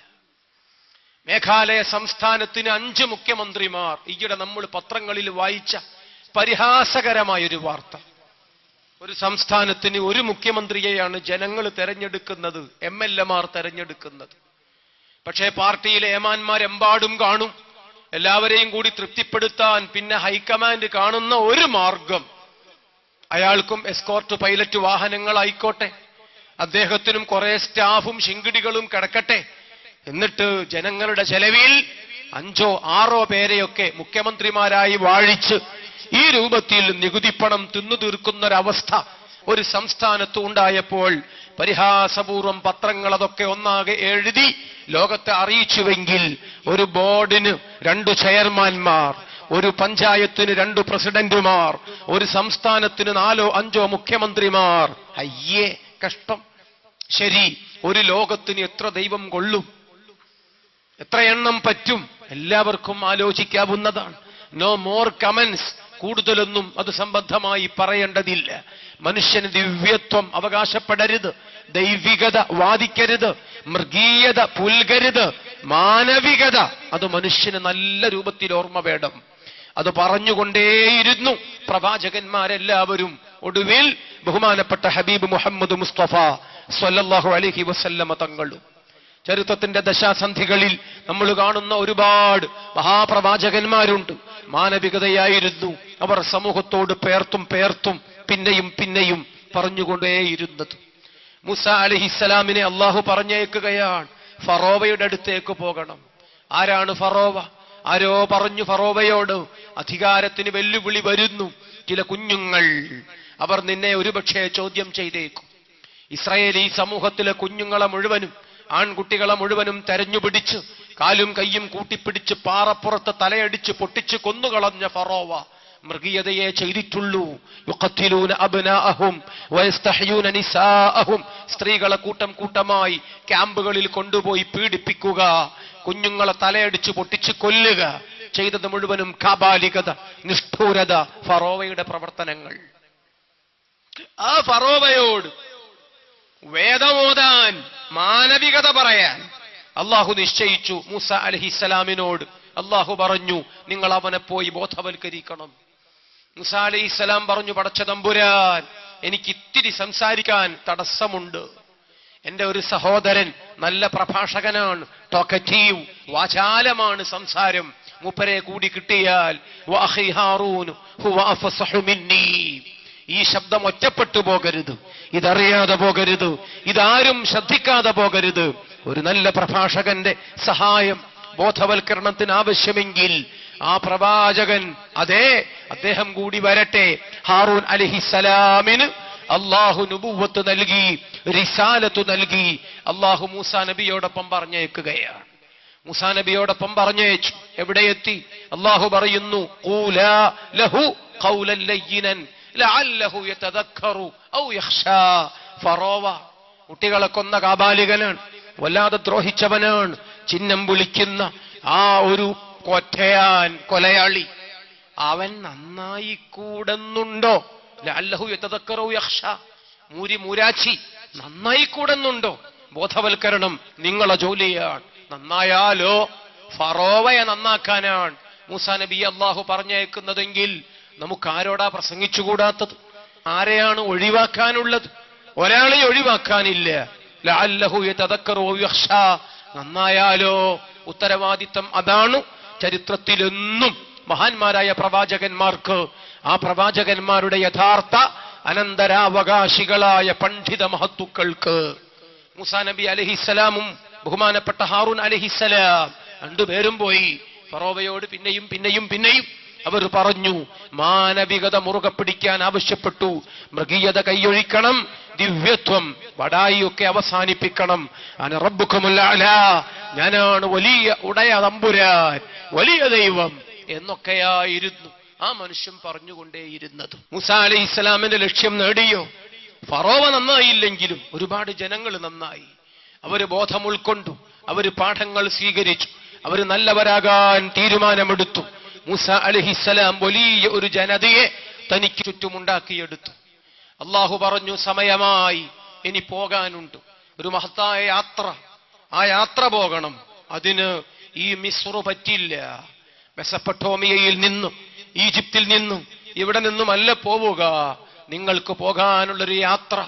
മേഘാലയ സംസ്ഥാനത്തിന് 5 മുഖ്യമന്ത്രിമാർ. ഈയിടെ നമ്മൾ പത്രങ്ങളിൽ വായിച്ച പരിഹാസകരമായൊരു വാർത്ത. ഒരു സംസ്ഥാനത്തിന് ഒരു മുഖ്യമന്ത്രിയെയാണ് ജനങ്ങൾ തെരഞ്ഞെടുക്കുന്നത്, MLA-മാർ തെരഞ്ഞെടുക്കുന്നത്. പക്ഷേ പാർട്ടിയിലെ ഏമാന്മാരെമ്പാടും കാണും. എല്ലാവരെയും കൂടി തൃപ്തിപ്പെടുത്താൻ പിന്നെ ഹൈക്കമാൻഡ് കാണുന്ന ഒരു മാർഗം, അയാൾക്കും എസ്കോർട്ട് പൈലറ്റ് വാഹനങ്ങളായിക്കോട്ടെ, അദ്ദേഹത്തിനും കുറെ സ്റ്റാഫും ശിങ്കിടികളും കിടക്കട്ടെ, എന്നിട്ട് ജനങ്ങളുടെ ചെലവിൽ 5ഓ 6ഓ പേരെയൊക്കെ മുഖ്യമന്ത്രിമാരായി വാഴിച്ച് ഈ രൂപത്തിൽ നികുതിപ്പണം തിന്നു തീർക്കുന്നൊരവസ്ഥ ഒരു സംസ്ഥാനത്ത് ഉണ്ടായപ്പോൾ പരിഹാസപൂർവം പത്രങ്ങൾ അതൊക്കെ ഒന്നാകെ എഴുതി ലോകത്തെ അറിയിച്ചുവെങ്കിൽ, ഒരു ബോർഡിന് 2 ചെയർമാൻമാർ, ഒരു പഞ്ചായത്തിന് 2 പ്രസിഡന്റുമാർ, ഒരു സംസ്ഥാനത്തിന് 4ഓ 5ഓ മുഖ്യമന്ത്രിമാർ. അയ്യേ, കഷ്ടം. ശരി, ഒരു ലോകത്തിന് എത്ര ദൈവം കൊള്ളും? എത്ര എണ്ണം പറ്റും? എല്ലാവർക്കും ആലോചിക്കാവുന്നതാണ്. No more comments. കൂടുതലൊന്നും അത് സംബന്ധമായി പറയേണ്ടതില്ല. മനുഷ്യന് ദിവ്യത്വം അവകാശപ്പെടരുത്, ദൈവികത വാദിക്കരുത്, മൃഗീയത പുൽകരുത്, മാനവികത അത് മനുഷ്യന് നല്ല രൂപത്തിൽ ഓർമ്മ വേണം. അത് പറഞ്ഞുകൊണ്ടേയിരുന്നു പ്രവാചകന്മാരെല്ലാവരും. ഒടുവിൽ ബഹുമാനപ്പെട്ട ഹബീബ് മുഹമ്മദ് മുസ്തഫ സ്വല്ലല്ലാഹു അലൈഹി വസല്ലമ തങ്ങളും. ചരിത്രത്തിന്റെ ദശാസന്ധികളിൽ നമ്മൾ കാണുന്ന ഒരുപാട് മഹാപ്രവാചകന്മാരുണ്ട്. മാനവികതയായിരുന്നു അവർ സമൂഹത്തോട് പേർത്തും പിന്നെയും പിന്നെയും പറഞ്ഞുകൊണ്ടേയിരുന്നത്. മൂസ അലൈഹിസ്സലാമിനെ അള്ളാഹു പറഞ്ഞേക്കുകയാണ്, ഫറോവയുടെ അടുത്തേക്ക് പോകണം. ആരാണ് ഫറോവ? ആരോ പറഞ്ഞു ഫറോവയോട്, അധികാരത്തിന് വെല്ലുവിളി വരുന്നു ചില കുഞ്ഞുങ്ങൾ, അവർ നിന്നെ ഒരുപക്ഷെ ചോദ്യം ചെയ്തേക്കും. ഇസ്രായേലി സമൂഹത്തിലെ കുഞ്ഞുങ്ങളെ മുഴുവനും, ആൺകുട്ടികളെ മുഴുവനും തെരഞ്ഞുപിടിച്ച് കാലും കയ്യും കൂട്ടിപ്പിടിച്ച് പാറപ്പുറത്ത് തലയടിച്ച് പൊട്ടിച്ച് കൊന്നുകളഞ്ഞ ഫറോവ മൃഗീയതയെ ചെയ്തിട്ടുള്ളൂ. യുഖത്തിലൂന അബ്നാഅഹും വയസ്തഹ്യൂന നിസാഅഹും, സ്ത്രീകളെ കൂട്ടം കൂട്ടമായി ക്യാമ്പുകളിൽ കൊണ്ടുപോയി പീഡിപ്പിക്കുക, കുഞ്ഞുങ്ങളെ തലയടിച്ച് പൊട്ടിച്ച് കൊല്ലുക, ചെയ്തത് മുഴുവനും കാബാലികത, നിഷ്ഠൂരത, ഫറോവയുടെ പ്രവർത്തനങ്ങൾ. ആ ഫറോവയോട് വേദമോദാൻ, മാനവികത പറയാൻ അള്ളാഹു നിശ്ചയിച്ചു. മൂസ അലൈഹിസ്സലാമിനോട് അള്ളാഹു പറഞ്ഞു, നിങ്ങൾ അവനെ പോയി ബോധവൽക്കരിക്കണം. മൂസ അലൈഹിസ്സലാം പറഞ്ഞു, പടച്ച തമ്പുരാൻ, എനിക്ക് ഇത്തിരി സംസാരിക്കാൻ തടസ്സമുണ്ട്. എന്റെ ഒരു സഹോദരൻ നല്ല പ്രഭാഷകനാണ്, ടോക്കറ്റീവ്, വാചാലമാണ് സംസാരം. മൂപ്പരെ കൂടി കിട്ടിയാൽ വഅഖി ഹാറൂൻ ഹുവ അഫ്സഹു മിന്നീ, ഈ ശബ്ദം ഒറ്റപ്പെട്ടു പോകരുത്, ഇതറിയാതെ പോകരുത്, ഇതാരും ശ്രദ്ധിക്കാതെ പോകരുത്. ഒരു നല്ല പ്രഭാഷകന്റെ സഹായം ബോധവൽക്കരണത്തിന് ആവശ്യമെങ്കിൽ ആ പ്രവാചകൻ, അതെ, അദ്ദേഹം കൂടി വരട്ടെ. ഹാറൂൻ അലൈഹിസ്സലാമിന് അള്ളാഹു നുബുവത്ത് നൽകി, റിസാലത്ത് നൽകി. അള്ളാഹു മൂസാ നബിയോടൊപ്പം പറഞ്ഞേക്കുകയാണ്. മൂസാ നബിയോടൊപ്പം പറഞ്ഞേച്ചു. എവിടെ എത്തി? അള്ളാഹു പറയുന്നു, ഖൂലാ ലഹു ഖൗലൻ ലയ്യിനൻ ലഅല്ലഹു യതദക്കറു ഔ യഖ്ശാ. ഫറോവ കുട്ടികളെ കൊന്ന കാബാലികനാണ്, വല്ലാതെ ദ്രോഹിച്ചവനാണ്, ചിഹ്നം വിളിക്കുന്ന ആ ഒരു കൊറ്റയാൻ കൊലയാളി. അവൻ നന്നായി കൂടുന്നുണ്ടോ? ലഅല്ലഹു യതദക്കറു യഖ്ശാ, മൂരാച്ചി നന്നായി കൂടുന്നുണ്ടോ? ബോധവൽക്കരണം നിങ്ങളെ ജോലിയാണ്. നന്നായാലോ ഫറോവയെ നന്നാക്കാനാണ് മൂസാ നബി അള്ളാഹു പറഞ്ഞേക്കുന്നതെങ്കിൽ നമുക്കാരോടാ പ്രസംഗിച്ചുകൂടാത്തത്? ആരെയാണ് ഒഴിവാക്കാനുള്ളത്? ഒരാളെ ഒഴിവാക്കാനില്ല. ലഅല്ലഹു യതദക്കറു യഖ്ശാ, നന്നായാലോ? ഉത്തരവാദിത്തം അതാണ്. ചരിത്രത്തിലെന്നും മഹാന്മാരായ പ്രവാചകന്മാർക്ക്, ആ പ്രവാചകന്മാരുടെ യഥാർത്ഥ അനന്തരാവകാശികളായ പണ്ഡിത മഹത്തുക്കൾക്ക്, മൂസാ നബി അലൈഹിസ്സലാമും ബഹുമാനപ്പെട്ട ഹാറൂൻ അലൈഹിസ്സലാം രണ്ടുപേരും പോയി ഫറോവയോട് പിന്നെയും പിന്നെയും പിന്നെയും അവർ പറഞ്ഞു, മാനവികത മുറുകെ പിടിക്കാൻ ആവശ്യപ്പെട്ടു. മൃഗീയത കൈയൊഴിക്കണം, ദിവ്യത്വം വടായിയൊക്കെ അവസാനിപ്പിക്കണം. അന റബ്ബുക്കുമുൽ അഅ്ലാ, ഞാനാണ് വലിയ ഉടയ തമ്പുരാൻ, വലിയ ദൈവം എന്നൊക്കെയായിരുന്നു ആ മനുഷ്യൻ പറഞ്ഞുകൊണ്ടേയിരുന്നത്. മൂസാ അലൈഹിസ്സലാമിന്റെ ലക്ഷ്യം നേടിയോ? ഫറോവ നന്നായില്ലെങ്കിലും ഒരുപാട് ജനങ്ങൾ നന്നായി. അവര് ബോധം ഉൾക്കൊണ്ടു, അവര് പാഠങ്ങൾ സ്വീകരിച്ചു, അവര് നല്ലവരാകാൻ തീരുമാനമെടുത്തു. മൂസാ അലൈഹിസ്സലാം വലിയ ഒരു ജനതയെ തനിക്ക് ചുറ്റുമുണ്ടാക്കിയെടുത്തു. അള്ളാഹു പറഞ്ഞു, സമയമായി, ഇനി പോകാനുണ്ട്, ഒരു മഹത്തായ യാത്ര. ആ യാത്ര പോകണം. അതിന് ഈ മിസ്ർ പറ്റില്ല. മെസപ്പൊട്ടോമിയയിൽ നിന്നും ഈജിപ്തിൽ നിന്നും ഇവിടെ നിന്നുമല്ല പോവുക. നിങ്ങൾക്ക് പോകാനുള്ളൊരു യാത്ര.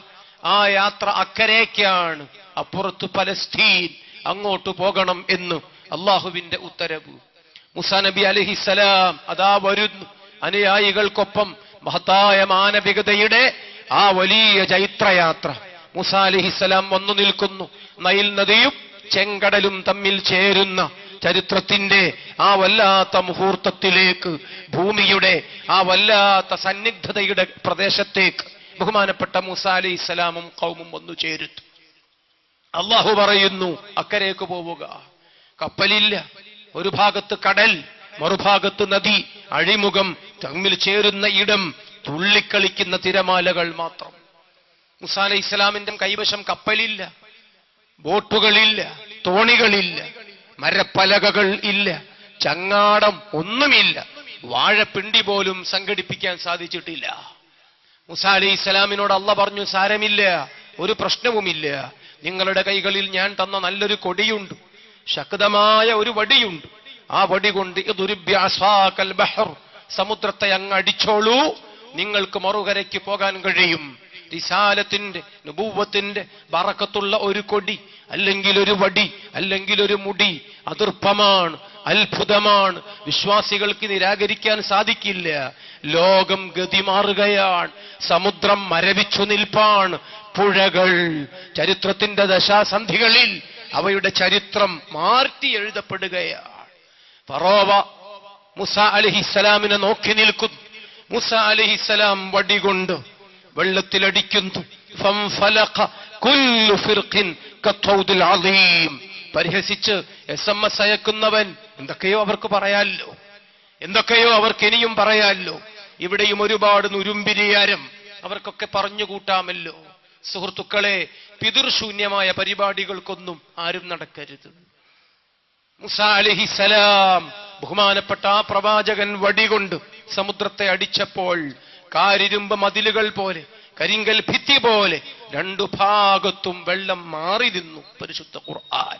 ആ യാത്ര അക്കരയ്ക്കാണ്, അപ്പുറത്ത് പലസ്തീൻ, അങ്ങോട്ട് പോകണം എന്ന് അള്ളാഹുവിന്റെ ഉത്തരവ്. മൂസാ നബി അലൈഹിസ്സലാം അതാ വരുന്നു അനുയായികൾക്കൊപ്പം. മഹത്തായ മാനവികതയുടെ ആ വലിയ ചൈത്രയാത്ര. മൂസാ അലൈഹിസ്സലാം വന്നു നിൽക്കുന്നു. നൈൽ നദിയും ചെങ്കടലും തമ്മിൽ ചേരുന്ന ചരിത്രത്തിന്റെ ആ വല്ലാത്ത മുഹൂർത്തത്തിലേക്ക്, ഭൂമിയുടെ ആ വല്ലാത്ത സന്നിഗ്ധതയുടെ പ്രദേശത്തേക്ക് ബഹുമാനപ്പെട്ട മൂസാ അലൈഹിസ്സലാമും ഖൗമും വന്നു ചേരുന്നു. അള്ളാഹു പറയുന്നു, അക്കരേക്ക് പോവുക. കപ്പലില്ല, ഒരു ഭാഗത്ത് കടൽ, മറുഭാഗത്ത് നദി, അഴിമുഖം, തമ്മിൽ ചേരുന്ന ഇടം, തുള്ളിക്കളിക്കുന്ന തിരമാലകൾ മാത്രം. മൂസാ അലൈഹിസ്സലാമിന്റെ കൈവശം കപ്പലില്ല, ബോട്ടുകളില്ല, തോണികളില്ല, മരപ്പലകകൾ ഇല്ല, ചങ്ങാടം ഒന്നുമില്ല, വാഴപ്പിണ്ടി പോലും സംഘടിപ്പിക്കാൻ സാധിച്ചിട്ടില്ല. മൂസാ അലൈഹിസ്സലാമിനോട് അല്ലാഹ് പറഞ്ഞു, സാരമില്ല, ഒരു പ്രശ്നവുമില്ല, നിങ്ങളുടെ കൈകളിൽ ഞാൻ തന്ന നല്ലൊരു കൊടിയുണ്ട്, ശക്തമായ ഒരു വടിയുണ്ട്. ആ വടി കൊണ്ട് സമുദ്രത്തെ അങ്ങ് അടിച്ചോളൂ, നിങ്ങൾക്ക് മറുകരയ്ക്ക് പോകാൻ കഴിയും. റിസാലത്തിന്റെ, നുബുവ്വത്തിന്റെ ബറക്കത്തുള്ള ഒരു കൊടി, അല്ലെങ്കിൽ ഒരു വടി, അല്ലെങ്കിൽ ഒരു മുടി അതൃപ്പമാണ്, അത്ഭുതമാണ്. വിശ്വാസികൾക്ക് നിരാകരിക്കാൻ സാധിക്കില്ല. ലോകം ഗതി മാറുകയാണ്, സമുദ്രം മരവിച്ചു നിൽപ്പാണ്, പുഴകൾ ചരിത്രത്തിന്റെ ദശാസന്ധികളിൽ അവയുടെ ചരിത്രം മാറ്റി എഴുതപ്പെടുകയാണ്. ഫറോവ മൂസ അലൈഹിസ്സലാമിനെ നോക്കി നിൽക്കുന്നു. മൂസ അലൈഹിസ്സലാം വടികൊണ്ട് വെള്ളത്തിലടിക്കുന്നു. ഫംഫലഖ കുല്ലു ഫിർഖിൻ കത്തൗദിൽ അളീം. പരിഹസിച്ച് SMS അയക്കുന്നവൻ എന്തൊക്കെയോ അവർക്ക് പറയാലോ, എന്തൊക്കെയോ അവർക്ക് ഇനിയും പറയാലോ. ഇവിടെയും ഒരുപാട് നുരുമ്പിരിയാരം അവർക്കൊക്കെ പറഞ്ഞുകൂട്ടാമല്ലോ. സുഹൃത്തുക്കളെ, പിതൃശൂന്യമായ പരിപാടികൾക്കൊന്നും ആരും നടക്കരുത്. മൂസ അലൈഹിസ്സലാം ബഹുമാനപ്പെട്ട ആ പ്രവാചകൻ വടികൊണ്ട് സമുദ്രത്തെ അടിച്ചപ്പോൾ കാരിരുമ്പ് മതിലുകൾ പോലെ, കരിങ്കൽ ഭിത്തി പോലെ രണ്ടു ഭാഗത്തും വെള്ളം മാറി നിന്നു. പരിശുദ്ധ ഖുർആൻ.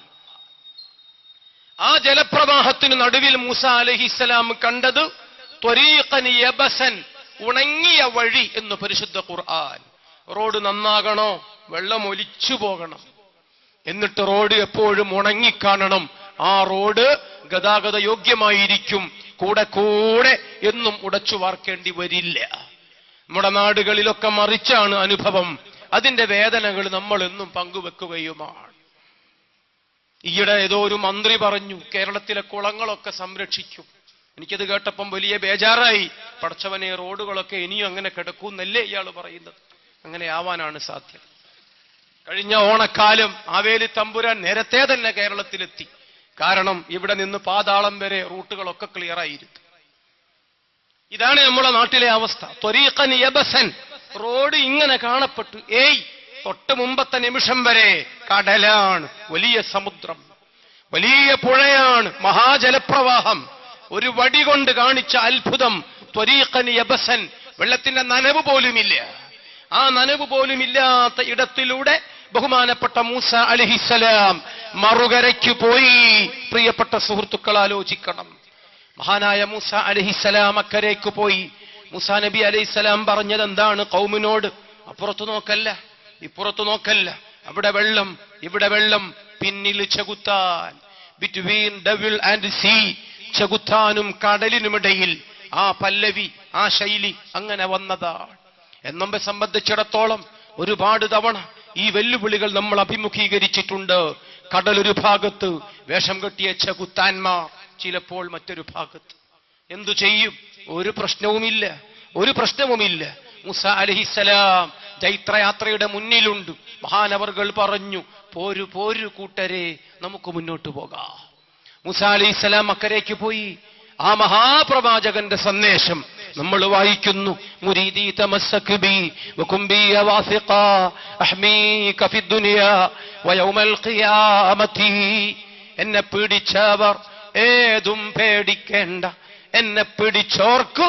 ആ ജലപ്രവാഹത്തിന് നടുവിൽ മൂസ അലൈഹിസ്സലാം കണ്ടത് ത്വരീഖൻ യബസൻ, ഉണങ്ങിയ വഴി എന്ന് പരിശുദ്ധ ഖുർആൻ. റോഡ് നന്നാകണോ? വെള്ളം ഒലിച്ചു പോകണം. എന്നിട്ട് റോഡ് എപ്പോഴും ഉണങ്ങിക്കാണണം. ആ റോഡ് ഗതാഗത യോഗ്യമായിരിക്കും. കൂടെ കൂടെ എന്നും ഉടച്ചു വാർക്കേണ്ടി വരില്ല. നമ്മുടെ നാടുകളിലൊക്കെ മറിച്ചാണ് അനുഭവം. അതിന്റെ വേദനകൾ നമ്മൾ എന്നും പങ്കുവെക്കുകയുമാണ്. ഈയിടെ ഏതോ ഒരു മന്ത്രി പറഞ്ഞു കേരളത്തിലെ കുളങ്ങളൊക്കെ സംരക്ഷിക്കും. എനിക്കത് കേട്ടപ്പം വലിയ ബേജാറായി. പടച്ചവനെ, റോഡുകളൊക്കെ ഇനിയും അങ്ങനെ കിടക്കൂന്നല്ലേ ഇയാൾ പറയുന്നത്? അങ്ങനെ ആവാനാണ് സാധ്യത. കഴിഞ്ഞ ഓണക്കാലം ആവേലി തമ്പുരാൻ നേരത്തെ തന്നെ കേരളത്തിലെത്തി. കാരണം ഇവിടെ നിന്ന് പാതാളം വരെ റൂട്ടുകളൊക്കെ ക്ലിയർ ആയിരുന്നു. ഇതാണ് നമ്മുടെ നാട്ടിലെ അവസ്ഥ. ത്വരീഖൻ യബസൻ, റോഡ് ഇങ്ങനെ കാണപ്പെട്ടു. തൊട്ട് മുമ്പത്തെ നിമിഷം വരെ കടലാണ്, വലിയ സമുദ്രം, വലിയ പുഴയാണ്, മഹാജലപ്രവാഹം. ഒരു വടി കൊണ്ട് കാണിച്ച അത്ഭുതം. ത്വരീഖൻ യബസൻ, വെള്ളത്തിന്റെ നനവ് പോലുമില്ല. ആ നനവ് പോലുമില്ലാത്ത ഇടത്തിലൂടെ ബഹുമാനപ്പെട്ട മൂസ അലൈഹിസ്സലാം മറുകരയ്ക്ക് പോയി. പ്രിയപ്പെട്ട സുഹൃത്തുക്കൾ, ആലോചിക്കണം. മഹാനായ മൂസ അലൈഹിസ്സലാം അക്കരയ്ക്ക് പോയി. മൂസാ നബി അലൈഹിസ്സലാം പറഞ്ഞത് എന്താണ് ഖൗമിനോട്? അപ്പുറത്ത് നോക്കല്ല, ഇപ്പുറത്ത് നോക്കല്ല, അവിടെ വെള്ളം, ഇവിടെ വെള്ളം, പിന്നിൽ ചെകുത്താൻ. ബിറ്റ്വീൻ ഡെവിൾ ആൻഡ് സീ, ചെകുത്താനും കടലിനുമിടയിൽ. ആ പല്ലവി, ആ ശൈലി അങ്ങനെ വന്നതാണ്. നമ്മെ സംബന്ധിച്ചിടത്തോളം ഒരുപാട് തവണ ഈ വെല്ലുവിളികൾ നമ്മൾ അഭിമുഖീകരിച്ചിട്ടുണ്ട്. കടലൊരു ഭാഗത്ത്, വേഷം കെട്ടിയ ചെകുത്താന്മാർ ചിലപ്പോൾ മറ്റൊരു ഭാഗത്ത്. എന്തു ചെയ്യും? ഒരു പ്രശ്നവുമില്ല, ഒരു പ്രശ്നവുമില്ല. മൂസ അലൈഹിസ്സലാം ജൈത്രയാത്രയുടെ മുന്നിലുണ്ട്. മഹാനവർകൾ പറഞ്ഞു, പോരു പോരു കൂട്ടരെ, നമുക്ക് മുന്നോട്ട് പോകാം. മൂസ അലൈഹിസ്സലാം അക്കരയ്ക്ക് പോയി. ആ മഹാപ്രവാചകന്റെ സന്ദേശം നമ്മൾ വായിക്കുന്നു. മുരീദി തമസ്സക് ബി വകുംബി വാസിഖാ അഹ്മീക ഫിദ്ദുനിയാ വയൗമൽ ഖിയാമത്തി. എന്നെ പിടിച്ചവർ ഏതും പേടിക്കേണ്ട, എന്നെ പിടിച്ചോർക്ക്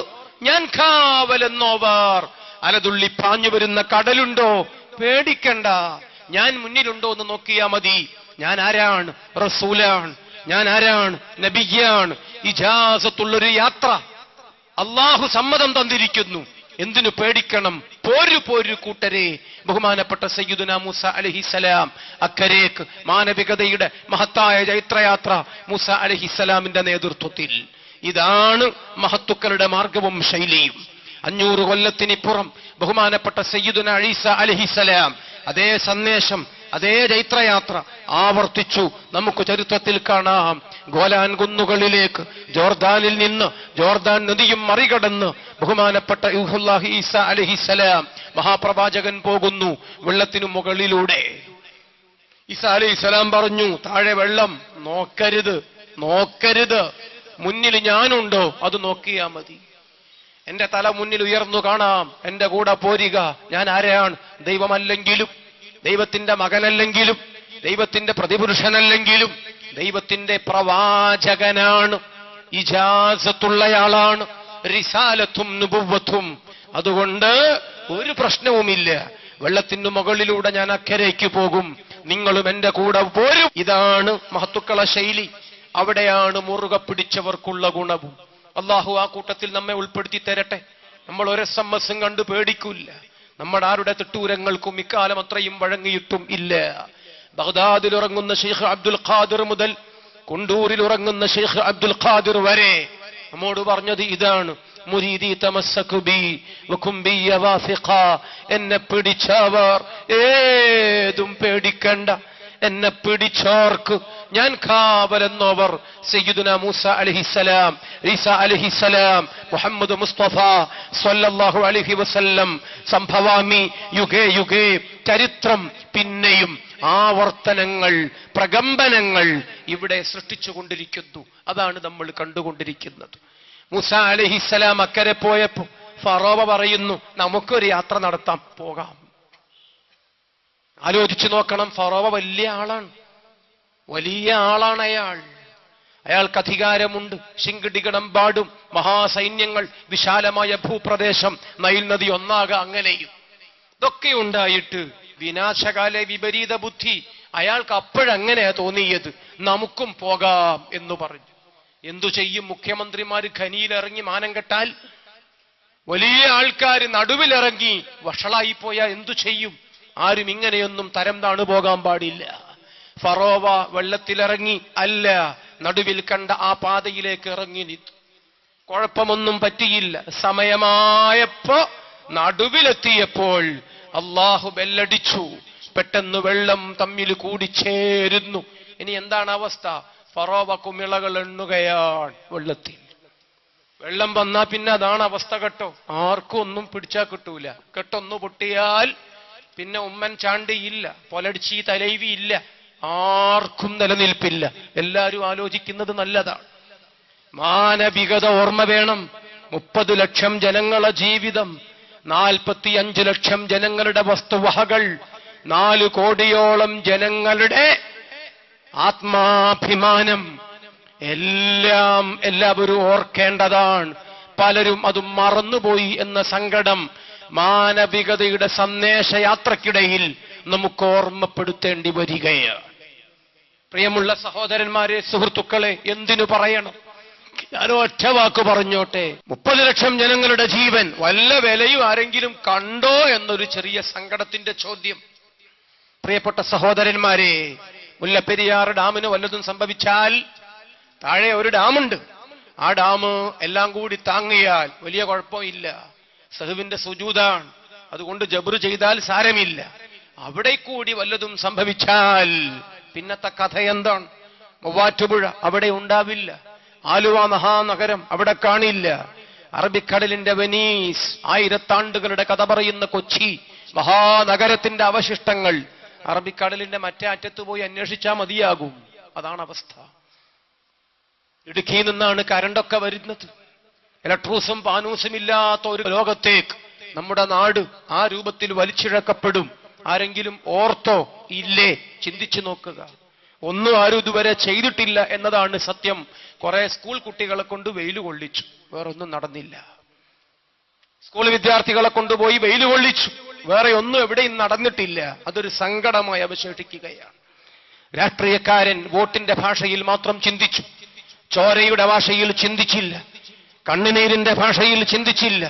ഞാൻ കാവലെന്നോവർ. അലതുള്ളി പാഞ്ഞു വരുന്ന കടലുണ്ടോ? പേടിക്കണ്ട, ഞാൻ മുന്നിലുണ്ടോ എന്ന് നോക്കിയാ മതി. ഞാൻ ആരാണ്? റസൂലാണ്. ഞാൻ ആരാണ്? നബിയാണ്. ഇജാസത്തുള്ളൊരു യാത്ര അള്ളാഹു സമ്മതം തന്നിരിക്കുന്നു. എന്തിനു പേടിക്കണം? പോരു പോരു കൂട്ടരെ. ബഹുമാനപ്പെട്ട സയ്യിദുനാ മൂസ അലൈഹിസ്സലാം അക്കരേക്ക് മാനവികതയുടെ മഹത്തായ ചൈത്രയാത്ര മൂസ അലൈഹിസ്സലാമിന്റെ നേതൃത്വത്തിൽ. ഇതാണ് മഹത്തുക്കളുടെ മാർഗവും ശൈലിയും. 500 കൊല്ലത്തിനിപ്പുറം ബഹുമാനപ്പെട്ട സയ്യിദുനാ ഈസ അലൈഹിസ്സലാം അതേ സന്ദേശം, അതേ ചൈത്രയാത്ര ആവർത്തിച്ചു. നമുക്ക് ചരിത്രത്തിൽ കാണാം. ഗോലാൻ കുന്നുകളിലേക്ക് ജോർദാനിൽ നിന്ന്, ജോർദാൻ നദിയും മറികടന്ന് ബഹുമാനപ്പെട്ട റൂഹുല്ലാഹി ഈസ അലൈഹിസ്സലാം മഹാപ്രവാചകൻ പോകുന്നു വെള്ളത്തിനു മുകളിലൂടെ. ഈസ അലൈഹിസ്സലാം പറഞ്ഞു, താഴെ വെള്ളം, നോക്കരുത്, നോക്കരുത്. മുന്നിൽ ഞാനുണ്ടോ? അത് നോക്കിയാ മതി. എന്റെ തല മുന്നിൽ ഉയർന്നു കാണാം. എന്റെ കൂടെ പോരുക. ഞാൻ ആരെയാണ്? ദൈവമല്ലെങ്കിലും, ദൈവത്തിന്റെ മകനല്ലെങ്കിലും, ദൈവത്തിന്റെ പ്രതിപുരുഷനല്ലെങ്കിലും ദൈവത്തിന്റെ പ്രവാചകനാണ്, ഇജാസത്തുള്ളയാളാണ്, റിസാലത്തും നുബുവ്വത്തും. അതുകൊണ്ട് ഒരു പ്രശ്നവുമില്ല. വെള്ളത്തിന് മുകളിലൂടെ ഞാൻ അക്കരയ്ക്ക് പോകും, നിങ്ങളും എന്റെ കൂടെ പോരും. ഇതാണ് മഹത്തുക്കള ശൈലി. അവിടെയാണ് മുറുകെ പിടിച്ചവർക്കുള്ള ഗുണവും. അള്ളാഹു ആ കൂട്ടത്തിൽ നമ്മെ ഉൾപ്പെടുത്തി തരട്ടെ. നമ്മൾ ഒരു SMS കണ്ട് പേടിക്കില്ല. നമ്മുടെ ആരുടെ തിട്ടൂരങ്ങൾക്കും ഇക്കാലം അത്രയും വഴങ്ങിയിട്ടും ഇല്ല. ബഗ്ദാദിൽ ഉറങ്ങുന്ന ഷെയ്ഖ് അബ്ദുൽ ഖാദിർ മുതൽ കുണ്ടൂരിൽ ഉറങ്ങുന്ന ഷെയ്ഖ് അബ്ദുൽ ഖാദിർ വരെ നമ്മോട് പറഞ്ഞത് ഇതാണ്. മുരീദി തമസ്സക് ബി വകുംബി വാസിഖാ. എന്നെ പിടിച്ചവർ ഏതും പേടിക്കണ്ട, എന്നെ പിടിച്ചോർക്ക്, ഞാൻ കാവലെന്നോവർ സയ്യിദുന മൂസ അലൈഹിസ്സലാം, ഈസ അലൈഹിസ്സലാം, മുഹമ്മദ് മുസ്തഫ സ്വല്ലല്ലാഹു അലൈഹി വസല്ലം സംഭവാമി യുഗേ യുഗേ. ചരിത്രം പിന്നെയും ആവർത്തനങ്ങൾ, പ്രകമ്പനങ്ങൾ ഇവിടെ സൃഷ്ടിച്ചുകൊണ്ടിരിക്കുന്നു. അതാണ് നമ്മൾ കണ്ടുകൊണ്ടിരിക്കുന്നത്. മൂസ അലൈഹിസ്സലാം അക്കരെ പോയപ്പോ ഫറോവ പറയുന്നു, നമുക്കൊരു യാത്ര നടത്താം, പോകാം. ആലോചിച്ചു നോക്കണം, ഫറോവ വലിയ ആളാണ്, വലിയ ആളാണ് അയാൾക്ക് അധികാരമുണ്ട്. ശിങ്കിടികടമ്പാടും മഹാസൈന്യങ്ങൾ, വിശാലമായ ഭൂപ്രദേശം, നൈൽ നദി ഒന്നാകെ അങ്ങനെയും. ഇതൊക്കെ ഉണ്ടായിട്ട് വിനാശകാല വിപരീത ബുദ്ധി അയാൾക്ക് അപ്പോഴങ്ങനെയാ തോന്നിയത്, നമുക്കും പോകാം എന്ന് പറഞ്ഞു. എന്തു ചെയ്യും? മുഖ്യമന്ത്രിമാര് ഖനിയിലിറങ്ങി മാനം കെട്ടാൽ, വലിയ ആൾക്കാർ നടുവിലിറങ്ങി വഷളായിപ്പോയാ എന്തു ചെയ്യും? ആരും ഇങ്ങനെയൊന്നും തരം താണു പോകാൻ പാടില്ല. ഫറോവ വെള്ളത്തിലിറങ്ങി അല്ല, നടുവിൽ കണ്ട ആ പാതയിലേക്ക് ഇറങ്ങി നിന്നു. കുഴപ്പമൊന്നും പറ്റിയില്ല. സമയമായപ്പോ നടുവിലെത്തിയപ്പോൾ അള്ളാഹു ബെല്ലടിച്ചു. പെട്ടെന്ന് വെള്ളം തമ്മിൽ കൂടിച്ചേരുന്നു. ഇനി എന്താണ് അവസ്ഥ? ഫറോവ കുമിളകൾ എണ്ണുകയാണ് വെള്ളത്തിൽ. വെള്ളം വന്നാ പിന്നെ അതാണ് അവസ്ഥ കേട്ടോ. ആർക്കും ഒന്നും പിടിച്ചാൽ കിട്ടൂല. കെട്ടൊന്നു പൊട്ടിയാൽ പിന്നെ ഉമ്മൻ ചാണ്ടിയില്ല, പൊലടിച്ചി തലൈവി ഇല്ല, ആർക്കും നിലനിൽപ്പില്ല. എല്ലാവരും ആലോചിക്കുന്നത് നല്ലതാണ്. മാനവികത ഓർമ്മ വേണം. 30 ലക്ഷം ജനങ്ങളെ ജീവിതം, 45 ലക്ഷം ജനങ്ങളുടെ വസ്തുവകകൾ, 4 കോടിയോളം ജനങ്ങളുടെ ആത്മാഭിമാനം, എല്ലാം എല്ലാവരും ഓർക്കേണ്ടതാണ്. പലരും അത് മറന്നുപോയി എന്ന സങ്കടം മാനവികതയുടെ സന്ദേശയാത്രക്കിടയിൽ നമുക്ക് ഓർമ്മപ്പെടുത്തേണ്ടി വരികയാണ്. പ്രിയമുള്ള സഹോദരന്മാരെ, സുഹൃത്തുക്കളെ, എന്തിനു പറയണം? ഞാൻ ഒറ്റ വാക്ക് പറഞ്ഞോട്ടെ. 30 ലക്ഷം ജനങ്ങളുടെ ജീവൻ വല്ല വിലയും ആരെങ്കിലും കണ്ടോ എന്നൊരു ചെറിയ സങ്കടത്തിന്റെ ചോദ്യം. പ്രിയപ്പെട്ട സഹോദരന്മാരെ, മുല്ലപ്പെരിയാർ ഡാമിന് വല്ലതും സംഭവിച്ചാൽ താഴെ ഒരു ഡാമുണ്ട്. ആ ഡാം എല്ലാം കൂടി താങ്ങിയാൽ വലിയ കുഴപ്പമില്ല. സഹുവിന്റെ സുജൂദാണ്, അതുകൊണ്ട് ജബ്റ് ചെയ്താൽ സാരമില്ല. അവിടെ കൂടി വല്ലതും സംഭവിച്ചാൽ പിന്നത്തെ കഥ എന്താണ്? മൂവാറ്റുപുഴ അവിടെ ഉണ്ടാവില്ല. ആലുവ മഹാനഗരം അവിടെ കാണില്ല. അറബിക്കടലിന്റെ വെനീസ്, 1000 ആണ്ടുകളുടെ കഥ പറയുന്ന കൊച്ചി മഹാനഗരത്തിന്റെ അവശിഷ്ടങ്ങൾ അറബിക്കടലിന്റെ മറ്റേ അറ്റത്ത് പോയി അന്വേഷിച്ചാൽ മതിയാകും. അതാണ് അവസ്ഥ. ഇടുക്കിയിൽ നിന്നാണ് കരണ്ടൊക്കെ വരുന്നത്. ഇലക്ട്രൂസും പാനൂസും ഇല്ലാത്ത ഒരു ലോകത്തേക്ക് നമ്മുടെ നാട് ആ രൂപത്തിൽ വലിച്ചിഴക്കപ്പെടും. ആരെങ്കിലും ഓർത്തോ? ഇല്ലേ? ചിന്തിച്ചു നോക്കുക. ഒന്നും ആരും ഇതുവരെ ചെയ്തിട്ടില്ല എന്നതാണ് സത്യം. കുറെ സ്കൂൾ കുട്ടികളെ കൊണ്ട് വെയിൽ കൊള്ളിച്ചു, വേറൊന്നും നടന്നില്ല. സ്കൂൾ വിദ്യാർത്ഥികളെ കൊണ്ടുപോയി വെയിൽ കൊള്ളിച്ചു, വേറെ ഒന്നും എവിടെയും നടന്നിട്ടില്ല. അതൊരു സങ്കടമായി അവശേഷിക്കുകയാണ്. രാഷ്ട്രീയക്കാരൻ വോട്ടിന്റെ ഭാഷയിൽ മാത്രം ചിന്തിച്ചു, ചോരയുടെ ഭാഷയിൽ ചിന്തിച്ചില്ല, കണ്ണുനീരിന്റെ ഭാഷയിൽ ചിന്തിച്ചില്ല,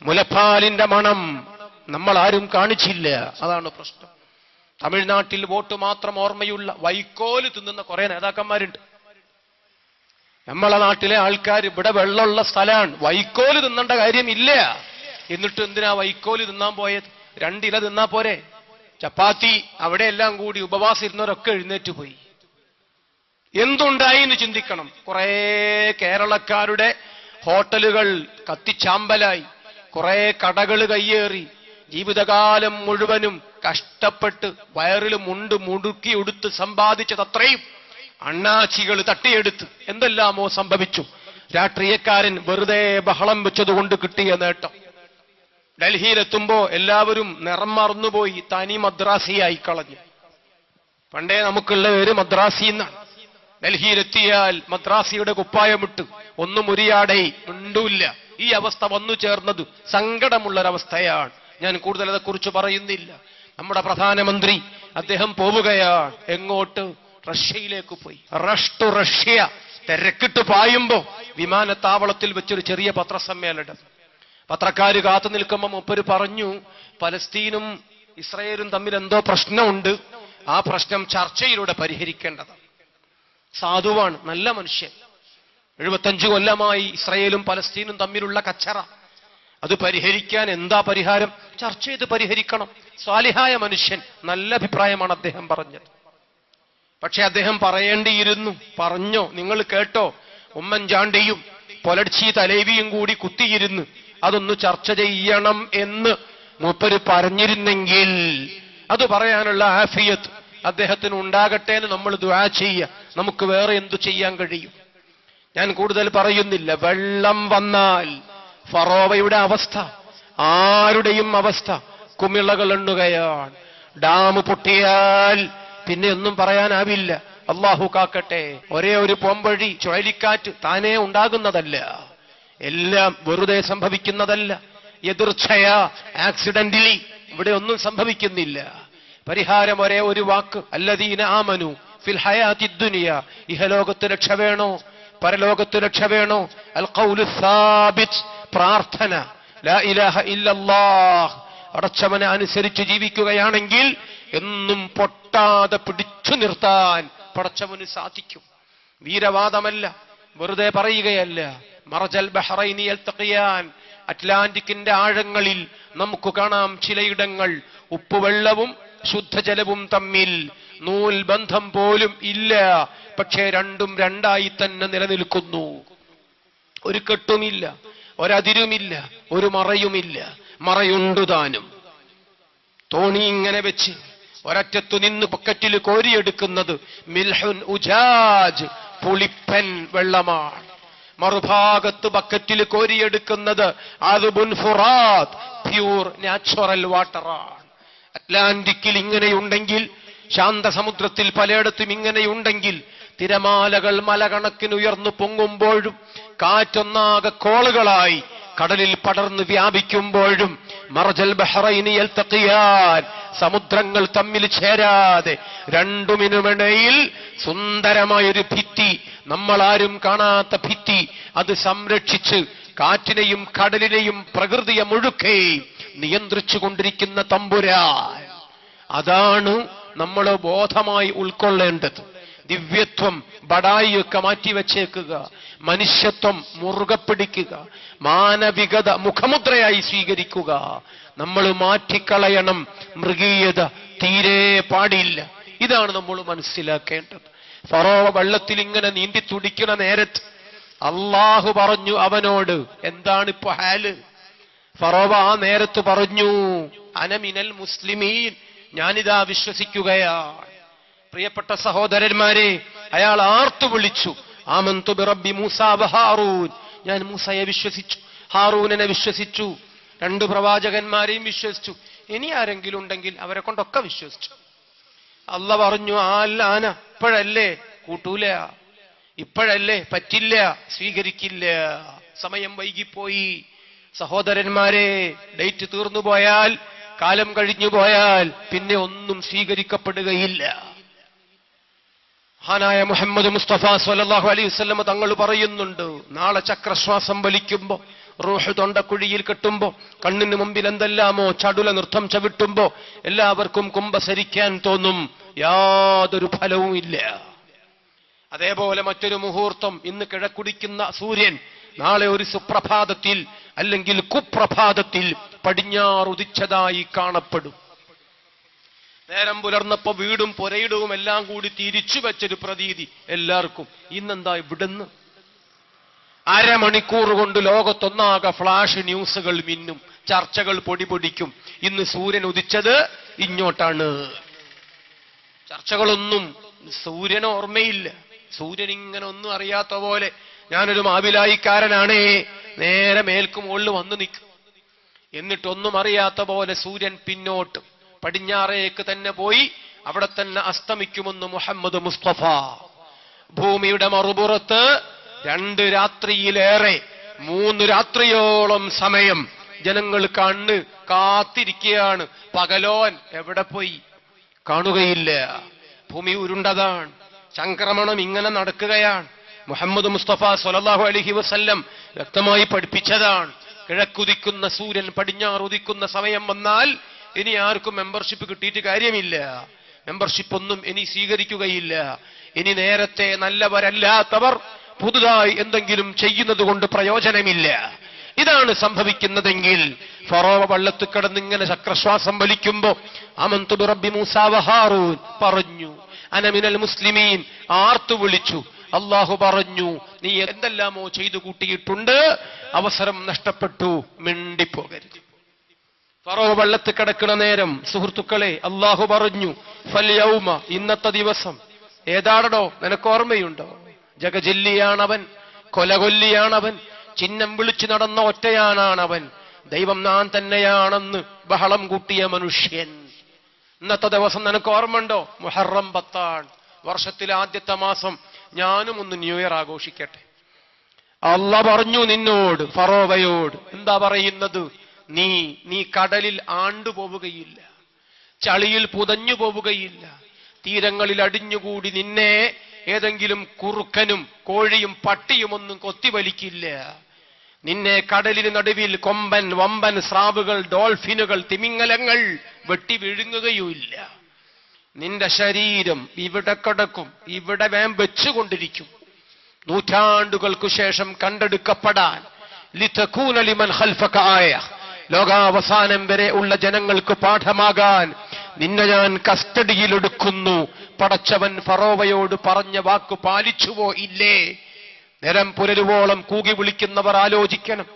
മുലപ്പാലിന്റെ മണം നമ്മൾ ആരും കാണിച്ചില്ല. അതാണ് പ്രശ്നം. തമിഴ്നാട്ടിൽ വോട്ട് മാത്രം ഓർമ്മയുള്ള വൈക്കോല് തിന്നുന്ന കുറെ നേതാക്കന്മാരുണ്ട്. നമ്മളെ നാട്ടിലെ ആൾക്കാർ ഇവിടെ വെള്ളമുള്ള സ്ഥലമാണ്, വൈക്കോല് തിന്നേണ്ട കാര്യമില്ല. എന്നിട്ട് എന്തിനാ വൈക്കോല് തിന്നാൻ പോയത്? 2 ഇല തിന്നാ പോരെ? ചപ്പാത്തി അവിടെ എല്ലാം കൂടി ഉപവാസം ഇരുന്നവരൊക്കെ എഴുന്നേറ്റ് പോയി. എന്തുണ്ടായി എന്ന് ചിന്തിക്കണം. കുറെ കേരളക്കാരുടെ ഹോട്ടലുകൾ കത്തിച്ചാമ്പലായി, കുറെ കടകൾ കയ്യേറി, ജീവിതകാലം മുഴുവനും കഷ്ടപ്പെട്ട് വയറിൽ മുടുക്കി ഉടുത്ത് സമ്പാദിച്ചതത്രയും അണ്ണാച്ചികൾ തട്ടിയെടുത്ത് എന്തെല്ലാമോ സംഭവിച്ചു. രാഷ്ട്രീയക്കാരൻ വെറുതെ ബഹളം വെച്ചതുകൊണ്ട് കിട്ടിയ നേട്ടം. ഡൽഹിയിലെത്തുമ്പോ എല്ലാവരും നിറം മറന്നുപോയി, തനി മദ്രാസിയായി കളഞ്ഞു. പണ്ടേ നമുക്കുള്ള പേര് മദ്രാസി എന്നാണ്. ഡൽഹിയിലെത്തിയാൽ മദ്രാസിയുടെ കുപ്പായമിട്ട് ഒന്നും ഉരിയാടേ ഉണ്ടൂല്ല. ഈ അവസ്ഥ വന്നു ചേർന്നത് സങ്കടമുള്ളൊരവസ്ഥയാണ്. ഞാൻ കൂടുതൽ അതേക്കുറിച്ച് പറയുന്നില്ല. നമ്മുടെ പ്രധാനമന്ത്രി അദ്ദേഹം പോവുകയാണ്. എങ്ങോട്ട്? റഷ്യയിലേക്ക് പോയി. ടു റഷ്യ തിരക്കിട്ട് പായുമ്പോ വിമാനത്താവളത്തിൽ വെച്ചൊരു ചെറിയ പത്രസമ്മേളനം. പത്രക്കാര് കാത്തു നിൽക്കുമ്പോൾ മൂപ്പര് പറഞ്ഞു, പലസ്തീനും ഇസ്രായേലും തമ്മിൽ എന്തോ പ്രശ്നമുണ്ട്, ആ പ്രശ്നം ചർച്ചയിലൂടെ പരിഹരിക്കേണ്ടതാണ്. സാധുവാണ്, നല്ല മനുഷ്യൻ. 75 കൊല്ലമായി ഇസ്രായേലും പലസ്തീനും തമ്മിലുള്ള കച്ചറ. അത് പരിഹരിക്കാൻ എന്താ പരിഹാരം? ചർച്ച ചെയ്ത് പരിഹരിക്കണം. സ്വാലിഹായ മനുഷ്യൻ, നല്ല അഭിപ്രായമാണ് അദ്ദേഹം പറഞ്ഞത്. പക്ഷെ അദ്ദേഹം പറയേണ്ടിയിരുന്നു. പറഞ്ഞോ? നിങ്ങൾ കേട്ടോ? ഉമ്മൻചാണ്ടിയും പൊലർച്ചി തലേവിയും കൂടി കുത്തിയിരുന്ന് അതൊന്ന് ചർച്ച ചെയ്യണം എന്ന് മൂപ്പര് പറഞ്ഞിരുന്നെങ്കിൽ അത് പറയാനുള്ള ആഫിയത്ത് അദ്ദേഹത്തിന് ഉണ്ടാകട്ടെ എന്ന് നമ്മൾ ദുആ ചെയ്യുക. നമുക്ക് വേറെ എന്തു ചെയ്യാൻ കഴിയും? ഞാൻ കൂടുതൽ പറയുന്നില്ല. വെള്ളം വന്നാൽ ഫറോവയുടെ അവസ്ഥ, ആരുടെയും അവസ്ഥ കുമിളകൾ എണ്ണുകയാണ്. ഡാം പൊട്ടിയാൽ പിന്നെ ഒന്നും പറയാനാവില്ല. അള്ളാഹു കാക്കട്ടെ. ഒരേ ഒരു പോംവഴി ചുഴലിക്കാറ്റ് താനേ ഉണ്ടാകുന്നതല്ല, എല്ലാം വെറുതെ സംഭവിക്കുന്നതല്ല, എതിർച്ഛയാ, ആക്സിഡന്റലി. ഇവിടെ ഒന്നും സംഭവിക്കുന്നില്ല. പരിഹാരം ഒരേ ഒരു വാക്ക്, അല്ലദീന ആമനു ഫിൽ ഹയാത്തി ദുനിയ. ഇഹലോകത്ത് രക്ഷ വേണോ, പരലോകത്ത് രക്ഷ വേണോ? അൽ ഖൗലു സാബിത്, പ്രാർത്ഥന, ലാ ഇലാഹ ഇല്ലല്ലാഹ്. അടച്ചവനെ അനുസരിച്ച് ജീവിക്കുകയാണെങ്കിൽ എന്നും പൊട്ടാതെ പിടിച്ചു നിർത്താൻ പടച്ചവന് സാധിക്കും. വീരവാദമല്ല, വെറുതെ പറയുകയല്ല. മറജൽ ബഹ്റൈനി യൽതഖിയാൻ, അറ്റ്ലാന്റിക്കിന്റെ ആഴങ്ങളിൽ നമുക്ക് കാണാം ചിലയിടങ്ങൾ ഉപ്പുവെള്ളവും ശുദ്ധജലവും തമ്മിൽ നൂൽ ബന്ധം പോലും ഇല്ല, പക്ഷേ രണ്ടും രണ്ടായി തന്നെ നിലനിൽക്കുന്നു. ഒരു കെട്ടുമില്ല, ഒരതിരുമില്ല, ഒരു മറയുമില്ല. മറയുണ്ടു താനും. തോണി ഇങ്ങനെ വെച്ച് ഒരറ്റത്തു നിന്ന് പൊക്കറ്റിൽ കോരിയെടുക്കുന്നത് മിൽഹുൻ ഉജാജ്, പുളിപ്പൻ വെള്ളമാണ്. മറുഭാഗത്ത് ബക്കറ്റിൽ കോരിയെടുക്കുന്നത് അദ്ബുൻ ഫുറാത്ത്, പ്യൂർ നാച്ചുറൽ വാട്ടറാണ്. അറ്റ്ലാന്റിക്കിൽ ഇങ്ങനെയുണ്ടെങ്കിൽ, ശാന്തസമുദ്രത്തിൽ പലയിടത്തും ഇങ്ങനെയുണ്ടെങ്കിൽ, തിരമാലകൾ മലകണക്കിന് ഉയർന്നു പൊങ്ങുമ്പോഴും കാറ്റൊന്നാകെ കോളുകളായി കടലിൽ പടർന്ന് വ്യാപിക്കുമ്പോഴും മർജൽ ബഹ്റൈനി യൽതഖിയാൻ, സമുദ്രങ്ങൾ തമ്മിൽ ചേരാതെ രണ്ടുമിനുമിടയിൽ സുന്ദരമായൊരു ഭിത്തി, നമ്മളാരും കാണാത്ത ഭിത്തി, അത് സംരക്ഷിച്ച് കാറ്റിനെയും കടലിനെയും പ്രകൃതിയെ മുഴുക്കെ നിയന്ത്രിച്ചു കൊണ്ടിരിക്കുന്ന തമ്പുരാൻ. അതാണ് നമ്മൾ ബോധമായി ഉൾക്കൊള്ളേണ്ടത്. ദിവ്യത്വം ബടായിയൊക്കെ മാറ്റിവെച്ചേക്കുക, മനുഷ്യത്വം മുറുകെ പിടിക്കുക, മാനവികത മുഖമുദ്രയായി സ്വീകരിക്കുക. നമ്മൾ മാറ്റിക്കളയണം മൃഗീയത, തീരെ പാടില്ല. ഇതാണ് നമ്മൾ മനസ്സിലാക്കേണ്ടത്. ഫറോവ വെള്ളത്തിൽ ഇങ്ങനെ നീന്തി തുടിക്കുന്ന നേരത്ത് അള്ളാഹു പറഞ്ഞു അവനോട്, എന്താണിപ്പോ ഹാല്? ഫറോവ ആ നേരത്ത് പറഞ്ഞു, അനമിനൽ മുസ്ലിമീൻ, ഞാനിതാ വിശ്വസിക്കുകയാണ്. പ്രിയപ്പെട്ട സഹോദരന്മാരെ, അയാൾ ആർത്തു വിളിച്ചു, ആമന്തു ബിറബ്ബി മൂസ വ ഹാറൂൻ, ഞാൻ മൂസയെ വിശ്വസിച്ചു, ഹാറൂനെ വിശ്വസിച്ചു, രണ്ടു പ്രവാചകന്മാരെയും വിശ്വസിച്ചു. ഇനി ആരെങ്കിലും ഉണ്ടെങ്കിൽ അവരെ കൊണ്ടൊക്കെ വിശ്വസിച്ചു. അല്ല പറഞ്ഞു, ആന ഇപ്പോഴല്ലേ, കൂട്ടൂല, ഇപ്പോഴല്ലേ, പറ്റില്ല, സ്വീകരിക്കില്ല, സമയം വൈകിപ്പോയി. സഹോദരന്മാരെ, ഡേറ്റ് തീർന്നു പോയാൽ, കാലം കഴിഞ്ഞു പോയാൽ പിന്നെ ഒന്നും സ്വീകരിക്കപ്പെടുകയില്ല. മഹാനായ മുഹമ്മദ് മുസ്തഫ സ്വല്ലല്ലാഹു അലൈഹി വസല്ലം തങ്ങൾ പറയുന്നുണ്ട്, നാളെ ചക്രശ്വാസം വലിക്കുമ്പോ, റൂഹ് തൊണ്ടക്കുഴിയിൽ കെട്ടുമ്പോ, കണ്ണിന് മുമ്പിൽ എന്തെല്ലാമോ ചടുല നൃത്തം ചവിട്ടുമ്പോ എല്ലാവർക്കും കുമ്പസരിക്കാൻ തോന്നും, യാതൊരു ഫലവും ഇല്ല. അതേപോലെ മറ്റൊരു മുഹൂർത്തം, ഇന്ന് കിഴക്കുടിക്കുന്ന സൂര്യൻ നാളെ ഒരു സുപ്രഭാതത്തിൽ അല്ലെങ്കിൽ കുപ്രഭാതത്തിൽ പടിഞ്ഞാറുദിച്ചതായി കാണപ്പെടും. നേരം പുലർന്നപ്പോ വീടും പുരയിടവും എല്ലാം കൂടി തിരിച്ചു വെച്ചൊരു പ്രതീതി എല്ലാവർക്കും. ഇന്നെന്താ ഇവിടുന്ന്? അരമണിക്കൂർ കൊണ്ട് ലോകത്തൊന്നാകെ ഫ്ലാഷ് ന്യൂസുകൾ മിന്നും, ചർച്ചകൾ പൊടിപൊടിക്കും. ഇന്ന് സൂര്യൻ ഉദിച്ചത് ഇങ്ങോട്ടാണ്. ചർച്ചകളൊന്നും സൂര്യന് ഓർമ്മയില്ല. സൂര്യൻ ഇങ്ങനെ ഒന്നും അറിയാത്ത പോലെ, ഞാനൊരു മാവിലായിക്കാരനാണേ, നേരെ മേൽക്കും മുകളിൽ വന്നു നിൽക്കും. എന്നിട്ടൊന്നും അറിയാത്ത പോലെ സൂര്യൻ പിന്നോട്ട് പടിഞ്ഞാറേക്ക് തന്നെ പോയി അവിടെ തന്നെ അസ്തമിക്കുമെന്ന് മുഹമ്മദ് മുസ്തഫ. ഭൂമിയുടെ മറുപുറത്ത് 2 രാത്രിയിലേറെ, 3 രാത്രിയോളം സമയം ജനങ്ങൾ കണ്ണ് കാത്തിരിക്കുകയാണ്. പകലോൻ എവിടെ പോയി? കാണുകയില്ല. ഭൂമി ഉരുണ്ടതാണ്, സംക്രമണം ഇങ്ങനെ നടക്കുകയാണ്. മുഹമ്മദ് മുസ്തഫ സ്വല്ലല്ലാഹു അലൈഹി വസല്ലം വ്യക്തമായി പഠിപ്പിച്ചതാണ്, കിഴക്കുദിക്കുന്ന സൂര്യൻ പടിഞ്ഞാറുദിക്കുന്ന സമയം വന്നാൽ ഇനി ആർക്കും മെമ്പർഷിപ്പ് കിട്ടിയിട്ട് കാര്യമില്ല. മെമ്പർഷിപ്പ് ഒന്നും ഇനി സ്വീകരിക്കുകയില്ല. ഇനി നേരത്തെ നല്ലവരല്ലാത്തവർ പുതുതായി എന്തെങ്കിലും ചെയ്യുന്നത് കൊണ്ട് പ്രയോജനമില്ല. ഇതാണ് സംഭവിക്കുന്നതെങ്കിൽ ഫറോവ വെള്ളത്തിൽ കിടന്നിങ്ങനെ ചക്രശ്വാസം വലിക്കുമ്പോ ആമന്തു ബിറബ്ബി മൂസ വ ഹാറൂൻ പറഞ്ഞു, അന മിനൽ മുസ്ലിമീൻ, ആർത്തു വിളിച്ചു. അള്ളാഹു പറഞ്ഞു, നീ എന്തെല്ലാമോ ചെയ്തു കൂട്ടിയിട്ടുണ്ട്, അവസരം നഷ്ടപ്പെട്ടു, മിണ്ടിപ്പോകരുത്. ഫറോ വെള്ളത്തിൽ കിടക്കുന്ന നേരം സുഹൃത്തുക്കളെ അള്ളാഹു പറഞ്ഞു, ഫൽയൗമ, ഇന്നത്തെ ദിവസം ഏതാണോ നിനക്ക് ഓർമ്മയുണ്ടോ? ജഗജില്ലിയാണവൻ, കൊലകൊല്ലിയാണവൻ, ചിഹ്നം വിളിച്ചു നടന്ന ഒറ്റയാനാണവൻ, ദൈവം ഞാൻ തന്നെയാണെന്ന് ബഹളം കൂട്ടിയ മനുഷ്യൻ. ഇന്നത്തെ ദിവസം നിനക്ക് ഓർമ്മയുണ്ടോ? മുഹറം 10, വർഷത്തിലെ ആദ്യത്തെ മാസം. ഞാനും ഒന്ന് ന്യൂ ഇയർ ആഘോഷിക്കട്ടെ. അല്ലാഹ് പറഞ്ഞു നിന്നോട്, ഫറോവയോട്, എന്താ പറയുന്നത്? നീ കടലിൽ ആണ്ടുപോവുകയില്ല, ചളിയിൽ പുതഞ്ഞു പോവുകയില്ല, തീരങ്ങളിൽ അടിഞ്ഞുകൂടി നിന്നെ ഏതെങ്കിലും കുറുക്കനും കോഴിയും പട്ടിയും ഒന്നും കൊത്തിവലിക്കില്ല. നിന്നെ കടലിന് നടുവിൽ കൊമ്പൻ വമ്പൻ സ്രാവുകൾ, ഡോൾഫിനുകൾ, തിമിംഗലങ്ങൾ വെട്ടി വിഴുങ്ങുകയുമില്ല. നിന്റെ ശരീരം ഇവിടെ കിടക്കും, ഇവിടെ വെച്ചുകൊണ്ടിരിക്കും, നൂറ്റാണ്ടുകൾക്കു ശേഷം കണ്ടെടുക്കപ്പെടാൻ. ലിതകൂന ലിമൻ ഖൽഫക ആയ, ലോകാവസാനം വരെ ഉള്ള ജനങ്ങൾക്ക് പാഠമാകാൻ നിന്നെ ഞാൻ കസ്റ്റഡിയിലെടുക്കുന്നു. പടച്ചവൻ ഫറോവയോട് പറഞ്ഞ വാക്ക് പാലിച്ചുവോ ഇല്ലേ? നേരം പുലരുവോളം കൂകി വിളിക്കുന്നവർ ആലോചിക്കണം.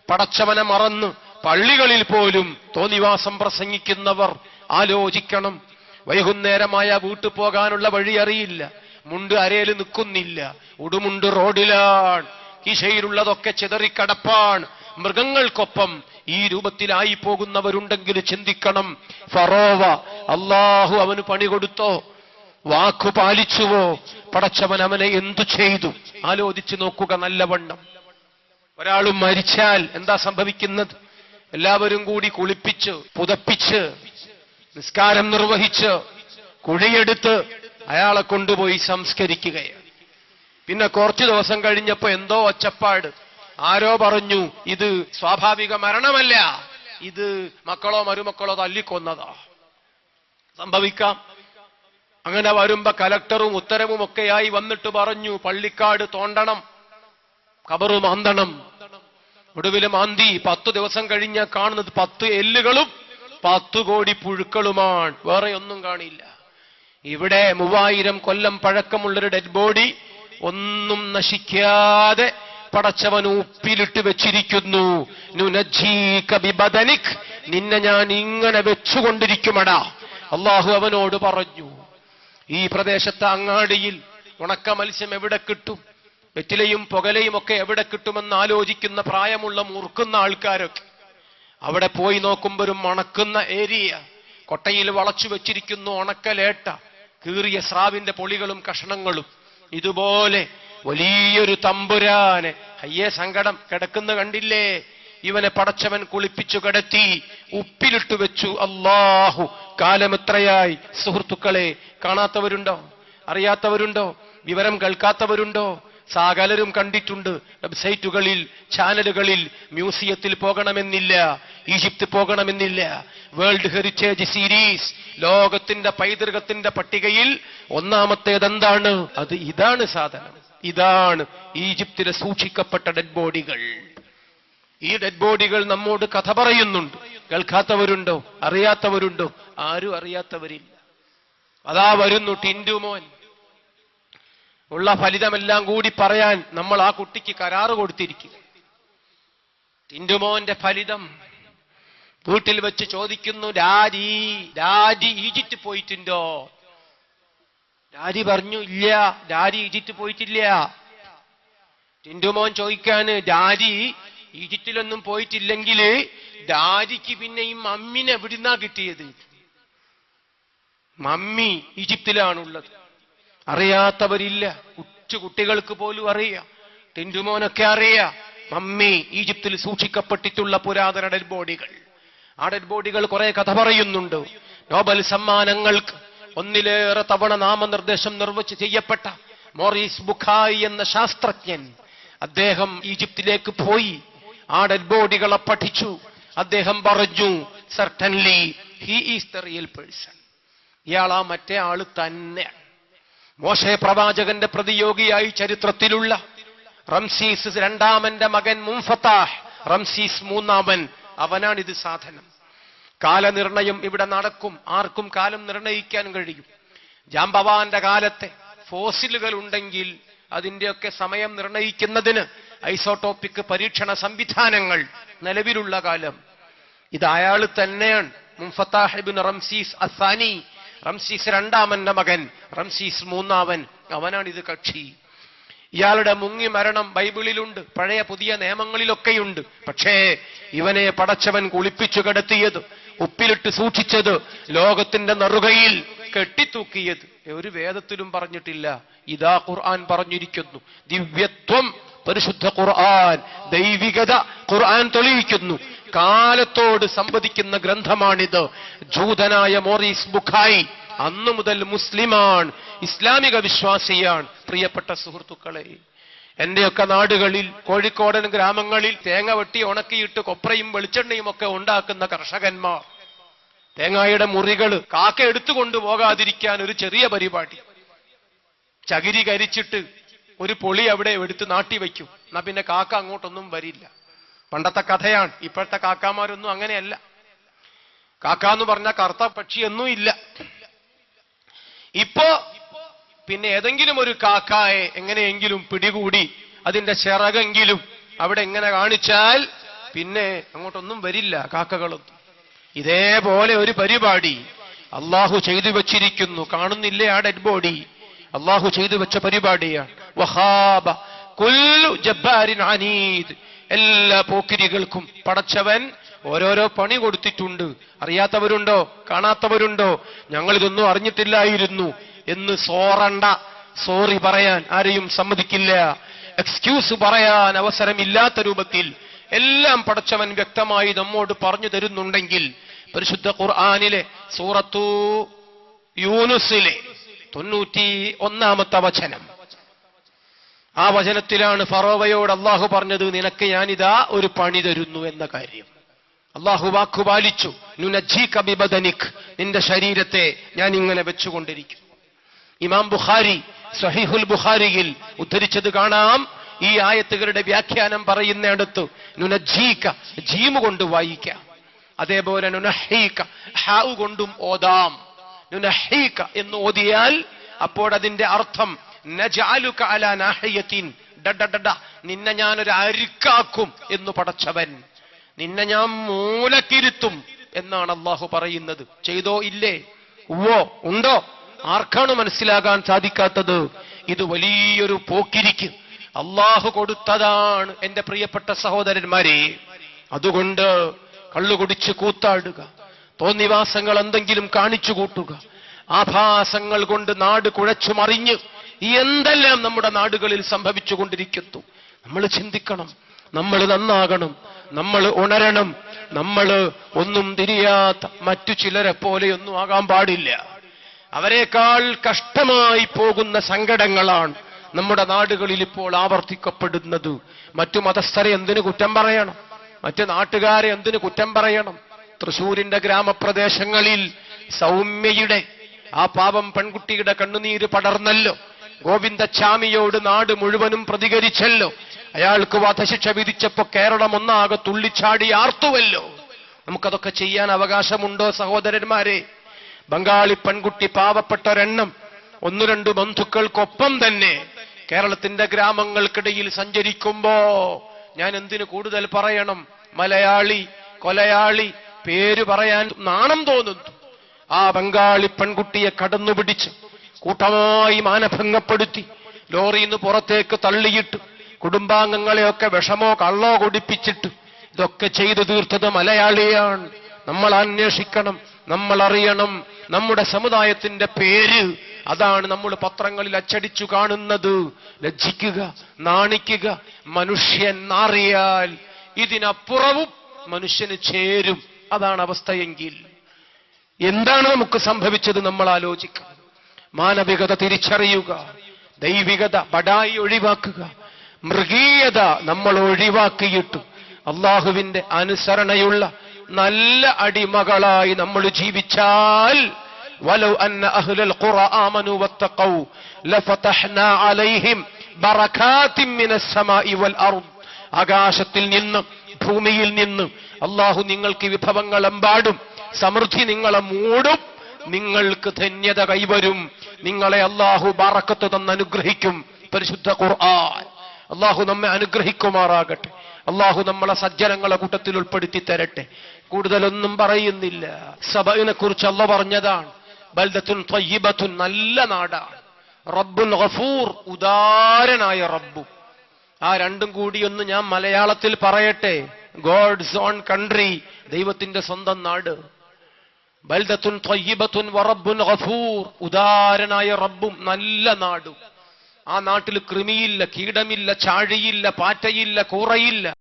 പടച്ചവനെ മറന്ന് പള്ളികളിൽ പോലും തോന്നിവാസം പ്രസംഗിക്കുന്നവർ ആലോചിക്കണം. വൈകുന്നേരമായ വീട്ടു പോകാനുള്ള വഴി അറിയില്ല, മുണ്ട് അരയിൽ നിൽക്കുന്നില്ല, ഉടുമുണ്ട് റോഡിലാണ്, കിശയിലുള്ളതൊക്കെ ചിതറിക്കടപ്പാണ്. മൃഗങ്ങൾക്കൊപ്പം ഈ രൂപത്തിലായി പോകുന്നവരുണ്ടെങ്കിൽ ചിന്തിക്കണം. ഫറോവ അള്ളാഹു അവന് പണി കൊടുത്തോ? വാക്കു പാലിച്ചുവോ? പടച്ചവൻ അവനെ എന്തു ചെയ്തു? ആലോചിച്ചു നോക്കുക നല്ലവണ്ണം. ഒരാളും മരിച്ചാൽ എന്താ സംഭവിക്കുന്നത്? എല്ലാവരും കൂടി കുളിപ്പിച്ച് പുതപ്പിച്ച് നിസ്കാരം നിർവഹിച്ച് കുഴിയെടുത്ത് അയാളെ കൊണ്ടുപോയി സംസ്കരിക്കുകയാണ്. പിന്നെ കുറച്ചു ദിവസം കഴിഞ്ഞപ്പോ എന്തോ ഒച്ചപ്പാട്. ആരോ പറഞ്ഞു ഇത് സ്വാഭാവിക മരണമല്ല, ഇത് മക്കളോ മരുമക്കളോ തല്ലിക്കൊന്നതാ. സംഭവിക്കാം. അങ്ങനെ വരുമ്പോ കലക്ടറും ഉത്തരവും ഒക്കെയായി വന്നിട്ട് പറഞ്ഞു പള്ളിക്കാട് തോണ്ടണം, ഖബറ് മാന്തണം. ഒടുവിൽ മാന്തി 10 ദിവസം കഴിഞ്ഞ കാണുന്നത് 10 എല്ലുകളും 10 കോടി പുഴുക്കളുമാണ്, വേറെ ഒന്നും കാണില്ല. ഇവിടെ 3000 കൊല്ലം പഴക്കമുള്ളൊരു ഡെഡ് ബോഡി ഒന്നും നശിക്കാതെ പടച്ചവൻ ഉപ്പിലിട്ട് വെച്ചിരിക്കുന്നു. നുനജ്ജീക ബിബദനിക്, നിന്നെ ഞാൻ ഇങ്ങനെ വെച്ചുകൊണ്ടിരിക്കുമടാ. അള്ളാഹു അവനോട് പറഞ്ഞു. ഈ പ്രദേശത്തെ അങ്ങാടിയിൽ ഉണക്ക മത്സ്യം എവിടെ കിട്ടും, വെറ്റിലയും പുകലയും ഒക്കെ എവിടെ കിട്ടുമെന്ന് ആലോചിക്കുന്ന പ്രായമുള്ള മുറുക്കുന്ന ആൾക്കാരൊക്കെ അവിടെ പോയി നോക്കുമ്പോൾ ഒരു മണക്കുന്ന ഏരിയ, കൊട്ടയിൽ വളച്ചു വെച്ചിരിക്കുന്നു ഉണക്കലേട്ട, കീറിയ സ്രാവിന്റെ പൊളികളും കഷണങ്ങളും. ഇതുപോലെ വലിയൊരു തമ്പുരാനെ, അയ്യേ സങ്കടം, കിടക്കുന്ന കണ്ടില്ലേ? ഇവനെ പടച്ചവൻ കുളിപ്പിച്ചു കിടത്തി, ഉപ്പിലിട്ട് വെച്ചു. അല്ലാഹു, കാലം എത്രയായി സുഹൃത്തുക്കളെ? കാണാത്തവരുണ്ടോ? അറിയാത്തവരുണ്ടോ? വിവരം കേൾക്കാത്തവരുണ്ടോ? സകലരും കണ്ടിട്ടുണ്ട്. വെബ്സൈറ്റുകളിൽ, ചാനലുകളിൽ. മ്യൂസിയത്തിൽ പോകണമെന്നില്ല, ഈജിപ്ത് പോകണമെന്നില്ല. വേൾഡ് ഹെറിറ്റേജ് സീരീസ്, ലോകത്തിന്റെ പൈതൃകത്തിന്റെ പട്ടികയിൽ ഒന്നാമത്തേതെന്താണ്? അത് ഇതാണ് സാധനം. ഇതാണ് ഈജിപ്തിലെ സൂക്ഷിക്കപ്പെട്ട ഡെഡ് ബോഡികൾ. ഈ ഡെഡ് ബോഡികൾ നമ്മോട് കഥ പറയുന്നുണ്ട്. കേൾക്കാത്തവരുണ്ടോ? അറിയാത്തവരുണ്ടോ? ആരും അറിയാത്തവരില്ല. അതാ വരുന്നു ടിൻഡുമോൻ. ഉള്ള ഫലിതമെല്ലാം കൂടി പറയാൻ നമ്മൾ ആ കുട്ടിക്ക് കരാറ് കൊടുത്തിരിക്കുക. ടിൻഡുമോന്റെ ഫലിതം വീട്ടിൽ വെച്ച് ചോദിക്കുന്നു, ഡാഡി ഈജിപ്റ്റ് പോയിട്ടുണ്ടോ? ഡാഡി പറഞ്ഞു ഇല്ല, ഡാഡി ഈജിപ്റ്റ് പോയിട്ടില്ല. ടിൻഡുമോൻ ചോദിക്കാന്, ഡാഡി ഈജിപ്തിലൊന്നും പോയിട്ടില്ലെങ്കിൽ ഡാഡിക്ക് പിന്നെ ഈ മമ്മിനെ എവിടുന്നാ കിട്ടിയത്? മമ്മി ഈജിപ്തിലാണുള്ളത്. അറിയാത്തവരില്ല. കുട്ടികൾക്ക് പോലും അറിയാം. ടിൻഡുമോനൊക്കെ അറിയാം. മമ്മി ഈജിപ്തിൽ സൂക്ഷിക്കപ്പെട്ടിട്ടുള്ള പുരാതന ഡെഡ് ബോഡികൾ. ആ ഡെഡ് ബോഡികൾ കുറെ കഥ പറയുന്നുണ്ട്. നോബൽ സമ്മാനങ്ങൾക്ക് 1 തവണ നാമനിർദ്ദേശം ചെയ്യപ്പെട്ട മോറിസ് ബുഖായി എന്ന ശാസ്ത്രജ്ഞൻ, അദ്ദേഹം ഈജിപ്തിലേക്ക് പോയി ആ ഡെഡ് ബോഡികളെ പഠിച്ചു. അദ്ദേഹം പറഞ്ഞു, certainly he is the real person. ഇയാളാ മറ്റേ ആള് തന്നെയാണ്. മോശെ പ്രവാചകന്റെ പ്രതിയോഗിയായി ചരിത്രത്തിലുള്ള റംസീസ് 2ാമന്റെ മകൻ മുംഫത്താഹ്, റംസീസ് 3ാമൻ, അവനാണിത് സാധനം. കാലനിർണയം ഇവിടെ നടക്കും. ആർക്കും കാലം നിർണയിക്കാൻ കഴിയും. ജാംബവാന്റെ കാലത്തെ ഫോസിലുകൾ ഉണ്ടെങ്കിൽ അതിന്റെയൊക്കെ സമയം നിർണയിക്കുന്നതിന് ഐസോട്ടോപ്പിക് പരീക്ഷണ സംവിധാനങ്ങൾ നിലവിലുള്ള കാലം. ഇത് അയാൾ തന്നെയാണ്. മുൻഫത്താഹ് ഇബ്നു റംസീസ് അസാനി, റംസീസ് രണ്ടാമന്റെ മകൻ, റംസീസ് മൂന്നാമൻ, അവനാണ് ഇത് കക്ഷി. ഇയാളുടെ മുങ്ങി മരണം ബൈബിളിലുണ്ട്, പഴയ പുതിയ നിയമങ്ങളിലൊക്കെയുണ്ട്. പക്ഷേ ഇവനെ പടച്ചവൻ കുളിപ്പിച്ചു കിടത്തിയത്, ഉപ്പിലിട്ട് സൂക്ഷിച്ചത്, ലോകത്തിന്റെ നെറുകയിൽ കെട്ടിത്തൂക്കിയത് ഒരു വേദത്തിലും പറഞ്ഞിട്ടില്ല. ഇതാ ഖുർആൻ പറഞ്ഞിരിക്കുന്നു. ദിവ്യത്വം പരിശുദ്ധ ഖുർആൻ, ദൈവികത ഖുർആൻ തെളിയിക്കുന്നു. കാലത്തോട് സംവദിക്കുന്ന ഗ്രന്ഥമാണിത്. ജൂതനായ മോറിസ് ബുഖായി അന്നു മുതൽ മുസ്ലിമാണ്, ഇസ്ലാമിക വിശ്വാസിയാണ്. പ്രിയപ്പെട്ട സുഹൃത്തുക്കളെ, എന്റെയൊക്കെ നാടുകളിൽ, കോഴിക്കോടൻ ഗ്രാമങ്ങളിൽ തേങ്ങ വെട്ടി ഉണക്കിയിട്ട് കൊപ്രയും വെളിച്ചെണ്ണയും ഒക്കെ ഉണ്ടാക്കുന്ന കർഷകന്മാർ, തേങ്ങായുടെ മുറികൾ കാക്ക എടുത്തുകൊണ്ടു പോകാതിരിക്കാൻ ഒരു ചെറിയ പരിപാടി, ചകിരി കരിച്ചിട്ട് ഒരു പൊളി അവിടെ എടുത്ത് നാട്ടി വയ്ക്കും. എന്നാ പിന്നെ കാക്ക അങ്ങോട്ടൊന്നും വരില്ല. പണ്ടത്തെ കഥയാണ്. ഇപ്പോഴത്തെ കാക്കാമാരൊന്നും അങ്ങനെയല്ല. കാക്കാന്ന് പറഞ്ഞ കറുത്ത പക്ഷിയൊന്നും ഇല്ല. ഇപ്പോ പിന്നെ ഏതെങ്കിലും ഒരു കാക്കായെ എങ്ങനെയെങ്കിലും പിടികൂടി അതിന്റെ ചിറകെങ്കിലും അവിടെ എങ്ങനെ കാണിച്ചാൽ പിന്നെ അങ്ങോട്ടൊന്നും വരില്ല കാക്കകളൊന്നും. ഇതേപോലെ ഒരു പരിപാടി അള്ളാഹു ചെയ്തു വെച്ചിരിക്കുന്നു. കാണുന്നില്ലേ ആ ഡെഡ് ബോഡി? അള്ളാഹു ചെയ്തു വെച്ച പരിപാടിയാണ്. വഹാബ കുല്ലു ജബ്ബാരിൻ അനീദ്, എല്ലാ പോക്കിരികൾക്കും പടച്ചവൻ ഓരോരോ പണി കൊടുത്തിട്ടുണ്ട്. അറിയാത്തവരുണ്ടോ? കാണാത്തവരുണ്ടോ? ഞങ്ങളിതൊന്നും അറിഞ്ഞിട്ടില്ലായിരുന്നു എന്ന് സോറണ്ട. സോറി പറയാൻ ആരെയും സമ്മതിക്കില്ല. എക്സ്ക്യൂസ് പറയാൻ അവസരമില്ലാത്ത രൂപത്തിൽ എല്ലാം പടച്ചവൻ വ്യക്തമായി നമ്മോട് പറഞ്ഞു തരുന്നുണ്ടെങ്കിൽ പരിശുദ്ധ ഖുർആനിലെ സൂറത്തു യൂനുസിലെ 91-ാമത്തെ വചനം, ആ വചനത്തിലാണ് ഫറോവയോട് അള്ളാഹു പറഞ്ഞത്, നിനക്ക് ഞാനിതാ ഒരു പണി തരുന്നു എന്ന കാര്യം. അള്ളാഹു വാക്കു പാലിച്ചു. നുനജ്ജീക ബിബദനിക്, നിന്റെ ശരീരത്തെ ഞാൻ ഇങ്ങനെ വെച്ചുകൊണ്ടിരിക്കും. ഇമാം ബുഖാരി സഹീഹുൽ ബുഖാരിയിൽ ഉദ്ധരിച്ചത് കാണാം. ഈ ആയത്തുകളുടെ വ്യാഖ്യാനം പറയുന്നിടത്ത് നുനജ്ജീക ജീമു കൊണ്ട് വായിക്കാം, അതേപോലെ നുനഹീക ഹാഉ കൊണ്ടും ഓതാം. നുനഹീക എന്ന് ഓതിയാൽ അപ്പോൾ അതിന്റെ അർത്ഥം നജഅലുക അലാ നാഹിയത്തിൻ, നിന്നെ ഞാനൊരു അരിക്കാക്കും എന്ന് പടച്ചവൻ, നിന്നെ ഞാൻ മൂലക്കിരുത്തും എന്നാണ് അള്ളാഹു പറയുന്നത്. ചെയ്തോ ഇല്ലേ? ഉവ്വോ ഉണ്ടോ? ആർക്കാണ് മനസ്സിലാകാൻ സാധിക്കാത്തത്? ഇത് വലിയൊരു പോക്കിരിക്ക് അള്ളാഹു കൊടുത്തതാണ് എന്റെ പ്രിയപ്പെട്ട സഹോദരന്മാരെ. അതുകൊണ്ട് കള്ളുകുടിച്ച് കൂത്താടുക, തോന്നിവാസങ്ങൾ എന്തെങ്കിലും കാണിച്ചു കൂട്ടുക, ആഭാസങ്ങൾ കൊണ്ട് നാട് കുഴച്ചു മറിഞ്ഞ് എന്തെല്ലാം നമ്മുടെ നാടുകളിൽ സംഭവിച്ചുകൊണ്ടിരിക്കുന്നു. നമ്മൾ ചിന്തിക്കണം, നമ്മൾ നന്നാകണം, നമ്മൾ ഉണരണം. നമ്മൾ ഒന്നും തിരിയാത്ത മറ്റു ചിലരെ പോലെയൊന്നും ആകാൻ പാടില്ല. അവരെക്കാൾ കഷ്ടമായി പോകുന്ന സങ്കടങ്ങളാണ് നമ്മുടെ നാടുകളിൽ ഇപ്പോൾ ആവർത്തിക്കപ്പെടുന്നത്. മറ്റു മതസ്ഥരെ എന്തിനു കുറ്റം പറയണം? മറ്റു നാട്ടുകാരെ എന്തിനു കുറ്റം പറയണം? തൃശൂരിന്റെ ഗ്രാമപ്രദേശങ്ങളിൽ സൗമ്യയുടെ ആ പാവം പെൺകുട്ടിയുടെ കണ്ണുനീര് പടർന്നല്ലോ. ഗോവിന്ദച്ചാമിയോട് നാട് മുഴുവനും പ്രതികരിച്ചല്ലോ. അയാൾക്ക് വധശിക്ഷ വിധിച്ചപ്പോ കേരളം ഒന്നാകെ തുള്ളിച്ചാടി ആർത്തുവല്ലോ. നമുക്കതൊക്കെ ചെയ്യാൻ അവകാശമുണ്ടോ സഹോദരന്മാരെ? ബംഗാളി പെൺകുട്ടി പാവപ്പെട്ടൊരെണ്ണം 1-2 ബന്ധുക്കൾക്കൊപ്പം തന്നെ കേരളത്തിന്റെ ഗ്രാമങ്ങൾക്കിടയിൽ സഞ്ചരിക്കുമ്പോ ഞാൻ എന്തിനു കൂടുതൽ പറയണം? മലയാളി, കൊലയാളി പേര് പറയാൻ നാണം തോന്നുന്നു. ആ ബംഗാളി പെൺകുട്ടിയെ കടന്നുപിടിച്ച് കൂട്ടമായി മാനഭംഗപ്പെടുത്തി ലോറിയിൽ നിന്ന് പുറത്തേക്ക് തള്ളിയിട്ട് കുടുംബാംഗങ്ങളെയൊക്കെ വിഷമോ കള്ളോ കുടിപ്പിച്ചിട്ട് ഇതൊക്കെ ചെയ്തു തീർത്തത് മലയാളിയാണ്. നമ്മൾ അന്വേഷിക്കണം, നമ്മൾ അറിയണം. നമ്മുടെ സമുദായത്തിന്റെ പേര് അതാണ് നമ്മൾ പത്രങ്ങളിൽ അച്ചടിച്ചു കാണുന്നത്. ലജ്ജിക്കുക, നാണിക്കുക. മനുഷ്യൻ നാറിയാൽ ഇതിനപ്പുറവും മനുഷ്യന് ചേരും. അതാണ് അവസ്ഥയെങ്കിൽ എന്താണ് നമുക്ക് സംഭവിച്ചത് നമ്മൾ ആലോചിക്കണം. മാനവികത തിരിച്ചറിയുക, ദൈവികത ബടായി ഒഴിവാക്കുക, മൃഗീയത നമ്മൾ ഒഴിവാക്കിയിട്ട് അള്ളാഹുവിന്റെ അനുസരണയുള്ള നല്ല അടിമകളായി നമ്മൾ ജീവിച്ചാൽ വലൗ അന്ന അഹ്ലൽ ഖുറ ആമനു വത്തഖൗ ലഫതഹ്നാ അലൈഹിം ബറകാതിൻ മിനസ് സമാഇ വൽ അർദ്, ആകാശത്തിൽ നിന്ന് ഭൂമിയിൽ നിന്ന് അള്ളാഹു നിങ്ങൾക്ക് വിഭവങ്ങളെമ്പാടും സമൃദ്ധി നിങ്ങളെ മൂടും. നിങ്ങൾക്ക് ധന്യത കൈവരും. നിങ്ങളെ അല്ലാഹു ബറക്കത്ത് തന്ന് അനുഗ്രഹിക്കും. പരിശുദ്ധ ഖുർആൻ. അല്ലാഹു നമ്മെ അനുഗ്രഹിക്കുമാറാകട്ടെ. അല്ലാഹു നമ്മളെ സജ്ജനങ്ങളെ കൂട്ടത്തിൽ ഉൾപ്പെടുത്തി തരട്ടെ. കൂടുതലൊന്നും പറയുന്നില്ല. സബഇനെ കുറിച്ച് അല്ലാഹു പറഞ്ഞതാണ്, ബൽദത്തുൻ ത്വയ്യിബത്തുൻ, നല്ല നാടാണ്. റബ്ബുൻ ഗഫൂർ, ഉദാരനായ റബ്ബു. ആ രണ്ടും കൂടിയൊന്ന് ഞാൻ മലയാളത്തിൽ പറയട്ടെ. ഗോഡ്സ് ഓൺ കൺട്രി, ദൈവത്തിന്റെ സ്വന്തം നാട്. ബൽദത്തുൻ ത്വയ്യിബത്തുൻ വറബ്ബുൻ ഗഫൂർ, ഉദാരനായ റബ്ബും നല്ല നാടും. ആ നാട്ടിൽ കൃമിയില്ല, കീടമില്ല, ചാഴിയില്ല, പാറ്റയില്ല, കൂറയില്ല.